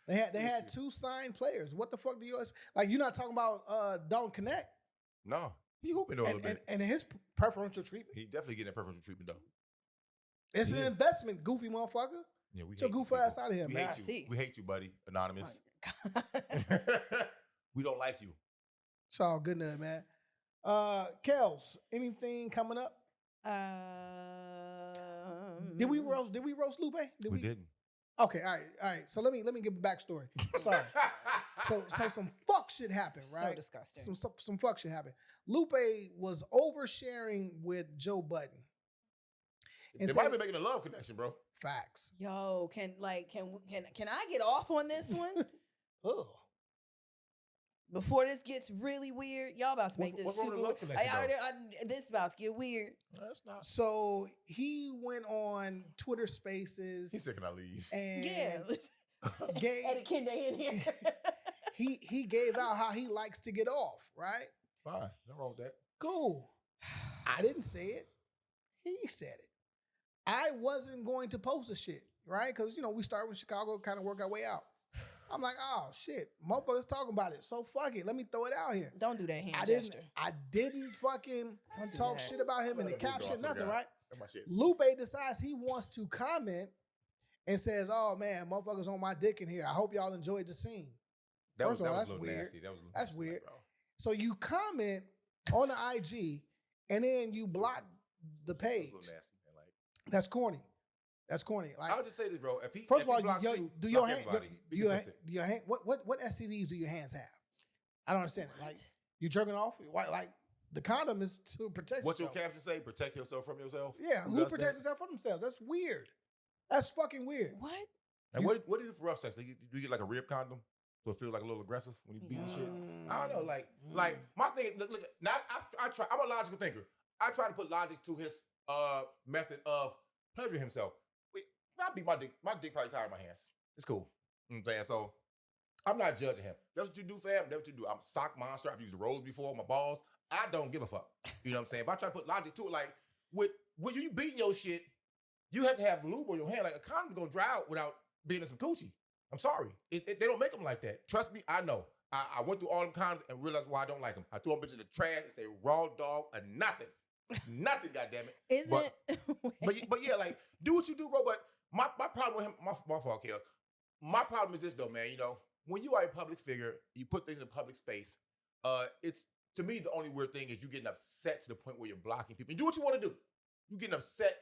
They had 2 signed players. What the fuck do you like? You're not talking about Dalton Connect? No, he hooping a little bit. And his preferential treatment. He definitely getting that preferential treatment though. It's an investment, goofy motherfucker. Yeah, we get your goof ass out of here, man. We hate you, buddy. Anonymous. We don't like you. It's all good enough, man. Kels, anything coming up? Did we roast Lupe? We didn't. Okay, all right. So let me give a backstory. Sorry. so some fuck shit happened, right? So disgusting. Some fuck shit happened. Lupe was oversharing with Joe Budden. They might be making a love connection, bro. Facts. Yo, can I get off on this one? Ugh. Before this gets really weird, y'all about to make this super weird. This about to get weird. That's not. So he went on Twitter Spaces. He's sick and I leave. And Eddie Kinde in here. he gave out how he likes to get off, right? Fine. Nothing wrong with that. Cool. I didn't say it. He said it. I wasn't going to post a shit, right? Because, we started in Chicago, kind of work our way out. I'm like, oh, shit. Motherfuckers talking about it. So fuck it. Let me throw it out here. Don't do that hand gesture. I didn't fucking talk shit about him in the caption, nothing, right? Shit. Lupe decides he wants to comment and says, oh, man, motherfuckers on my dick in here. I hope y'all enjoyed the scene. First of all, that's weird. That's weird. So you comment on the IG and then you block the page. That's corny. That's corny. Like, I would just say this, bro. First of all, do your hand? What STDs do your hands have? I don't understand it. Like, you jerking off? Like, the condom is to protect. What's yourself. your caption say? Protect yourself from yourself. Yeah, who protects themselves from themselves? That's weird. That's fucking weird. What? And what do you do for rough sex? Do you get like a rib condom so it feels like a little aggressive when you beat and shit? I don't know. Like my thing. Look. Now I try. I'm a logical thinker. I try to put logic to his method of pleasuring himself. I beat my dick. My dick probably tired of my hands. It's cool. You know what I'm saying? So I'm not judging him. That's what you do, fam. That's what you do. I'm a sock monster. I've used the rolls before, my balls. I don't give a fuck. You know what I'm saying? If I try to put logic to it, like when you beating your shit, you have to have lube on your hand. Like a condom gonna dry out without being in some coochie. I'm sorry. They don't make them like that. Trust me, I know. I went through all them condoms and realized why I don't like them. I threw them bitches in the trash and say raw dog or nothing. Nothing, goddammit. But yeah, like, do what you do, bro. But my problem with him, my fault, Kels. My problem is this though, man. You know, when you are a public figure, you put things in a public space, it's to me the only weird thing is you getting upset to the point where you're blocking people. And do what you want to do. You getting upset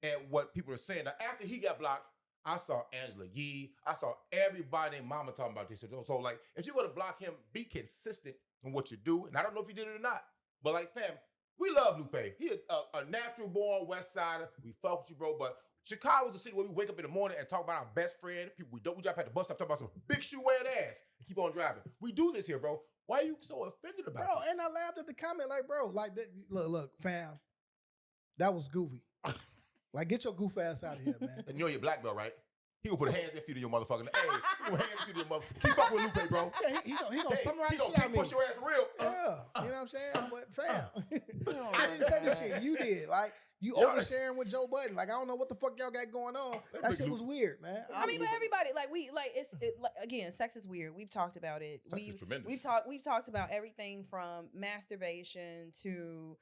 at what people are saying. Now, after he got blocked, I saw Angela Yee. I saw everybody and mama talking about this. So like, if you're going to block him, be consistent in what you do. And I don't know if you did it or not. But like, fam, we love Lupe. He a natural born West Sider. We fuck with you, bro. But Chicago's a city where we wake up in the morning and talk about our best friend. People we drive at the bus stop, talk about some big shoe wearing ass and keep on driving. We do this here, bro. Why are you so offended about this? And I laughed at the comment, like, bro, like, look, fam, that was goofy. Like, get your goof ass out of here, man. And you know your black belt, right? He gonna put hands and feet in your motherfucking. Hey, he gonna hands and feet in your motherfucking. Keep up with Lupe, bro. Yeah, he gonna summarize He shit gonna out of me. push your ass for real. Yeah, you know what I'm saying? But fam, I didn't say this shit. You did. Like, you oversharing with Joe Budden. Like, I don't know what the fuck y'all got going on. That shit was weird, man. I mean, but everybody, like, again, sex is weird. We've talked about it. Sex is tremendous. We've talked about everything from masturbation to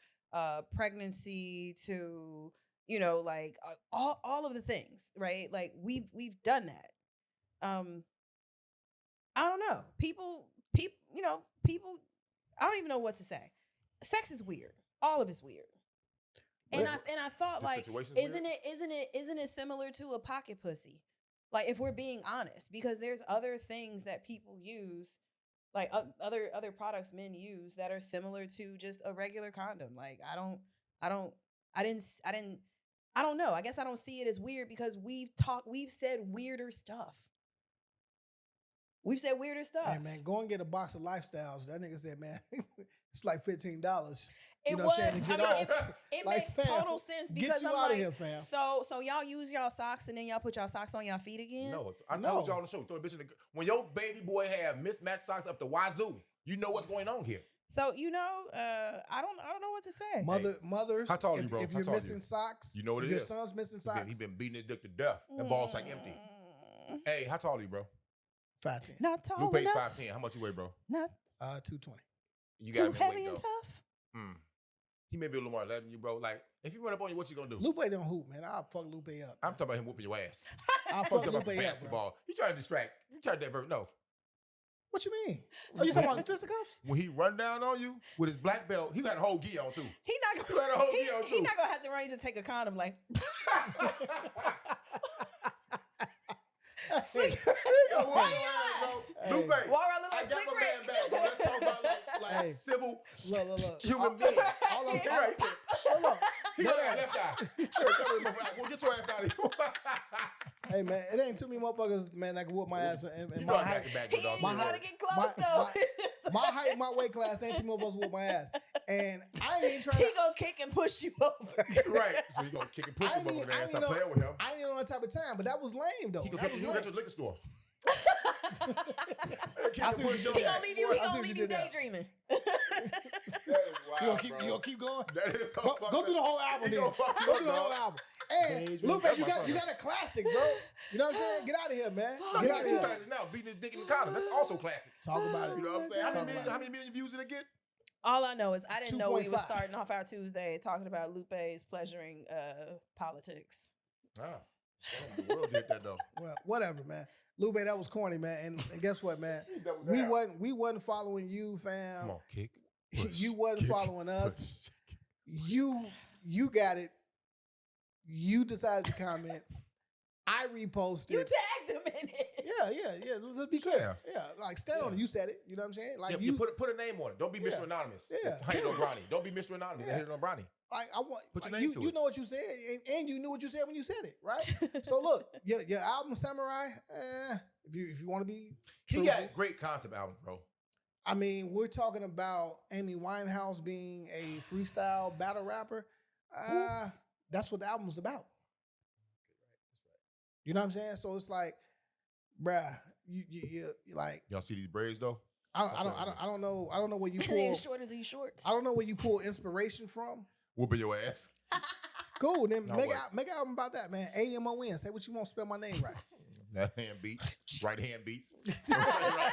pregnancy to, you know, like all of the things, right? Like we've done that. I don't know. People, you know, I don't even know what to say. Sex is weird. All of it's weird. And I thought, like, isn't it similar to a pocket pussy? Like, if we're being honest, because there's other things that people use, like other products men use that are similar to just a regular condom. Like, I don't know. I guess I don't see it as weird because we've said weirder stuff. We've said weirder stuff. Hey, man, go and get a box of Lifestyles. That nigga said, man, it's like $15. It know was. what I'm saying, to get off. It Like, makes fam, total sense because get you I'm out like, of here, fam. So y'all use y'all socks and then y'all put y'all socks on y'all feet again? No, I told y'all on the show. Throw the bitch in the. When your baby boy have mismatched socks up the wazoo, you know what's going on here. So you know, I don't know what to say. Mothers, how tall are you, bro? If you're missing socks, you know what it your is. son's missing socks. He been beating his dick to death. That ball's like empty. Hey, how tall are you, bro? 5'10". Not tall Lupe's enough. 5'10". How much you weigh, bro? Not 220. You too got heavy and tough. He may be a little more athletic than you, bro. Like, if he run up on you, what you gonna do? Lupe don't hoop, man. I'll fuck Lupe up. I'm talking about him whooping your ass. I'll I'm fuck talking about Lupe some up, basketball. bro. You trying to distract. You trying to divert. No. What you mean? Are you talking about the fisticuffs? When he run down on you with his black belt, he got a whole gi on, too. He not You had a whole gi on, too. He not gonna have to run to take a condom like. Why you Lupe, Walk around look I like got Slick my Rick. man back, bro. Let's talk about like Hey. civil Look. human beings. All of Right. Hold on. He got that left eye. Well, get your ass out of here. Hey, man, it ain't too many motherfuckers, man, that can whoop my ass. And You my know I height, got your back, He dog. ain't My gotta height- get close though. my height, my weight class ain't too many motherfuckers whoop my ass. And I ain't even trying He to. gonna kick and push you over. Right. So you gonna kick and push him over there and stop playing with him. I ain't even on that type of time, but that was lame, though. He gonna That take was you lame. to the liquor store. I see what you He did. gonna leave you. He I see gonna what leave you you did there. daydreaming. You gonna keep going? That is Go through the whole album, He then. gonna fuck you Go up, through the whole dog. album. And Daydream. Lupe, That's you my got song. a classic, bro. You know what I'm saying? Get out of here, man. No, he Get got out of two here. classics now. Beating his dick in the condom. That's also classic. Talk about it. You know what I'm saying? Talk about How many million views did it get? All I know is I didn't know we was 2.5. starting off our Tuesday talking about Lupe's pleasuring politics. Ah, the world did that though. Well, whatever, man. Lupe, that was corny, man. And guess what, man? Double We down. wasn't following you, fam. Come on, kick. Push, You wasn't kick, following us. push. You got it. You decided to comment. I reposted. You tagged him in it. Yeah. Let's be clear. Yeah, like stand on it. You said it. You know what I'm saying? Like Yeah, you put a name on it. Don't be Mr. Yeah. Anonymous. Yeah. I ain't no Bronny. Don't be Mr. Anonymous. Yeah. I hit it on Bronny. like I want. Put your like, name to you it. know what you said, and you knew what you said when you said it, right? So look, your album Samurai. If you want to be He truthful, got great concept albums, bro. I mean, we're talking about Amy Winehouse being a freestyle battle rapper. That's what the album's about. You know what I'm saying? So it's like, bruh, you like. Y'all see these braids though? I don't know where you These pull. short as these shorts. I don't know where you pull inspiration from. Whooping your ass. Cool. Then No make way. an album about that, man. AMON. Say what you want. Spell my name right. Left hand beats, right hand beats, you know what I'm saying, right?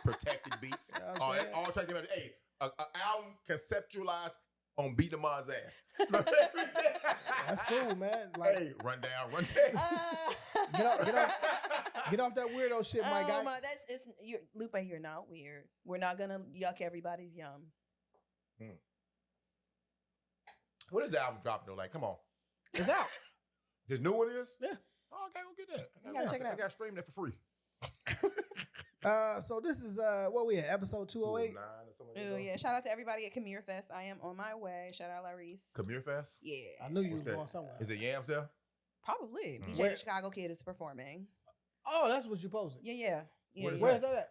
Protected beats. You know what I'm saying? All trying to get hey, an album conceptualized on beating a man's ass. That's cool, man. Like, Hey, run down. get off that weirdo shit, my guy. Lupe, you're not weird. We're not gonna yuck everybody's yum. What is the album dropping though? Like, come on. It's out. This new one is? Yeah. Oh, okay, go get that. You gotta check it out. I got to stream that for free. So this is what we at, episode 208. 209 or something like Oh that. yeah! Shout out to everybody at Kamir Fest. I am on my way. Shout out Larisse. Kamir Fest? Yeah, I knew you was What's that? going somewhere. Is it Yams there? probably. BJ Where- the Chicago Kid is performing. Oh, that's what you posted. Yeah. What is Where's that at?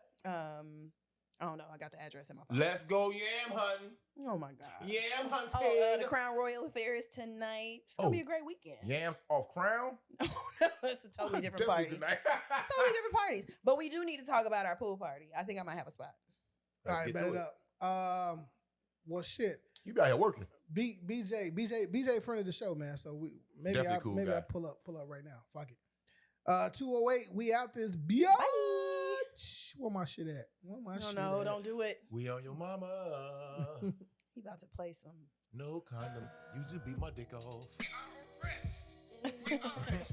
I don't know. I got the address in my phone. Let's go yam hunting. Oh my god. Yam hunting. Oh, the Crown Royal Affair is tonight. It's gonna be a great weekend. Yams off Crown? Oh no, it's a totally different Definitely party. tonight. Totally different parties. But we do need to talk about our pool party. I think I might have a spot. All right, Get bet to it up. Well, shit. You be out here working. BJ friend of the show, man. So we maybe Definitely cool guy. I pull up right now. Fuck it. 208. We out this bitch. Where my shit at? Where my shit No, at? don't do it. We on your mama. He about to play some. No condom. Used to beat my dick off. We are oppressed. We are exploited.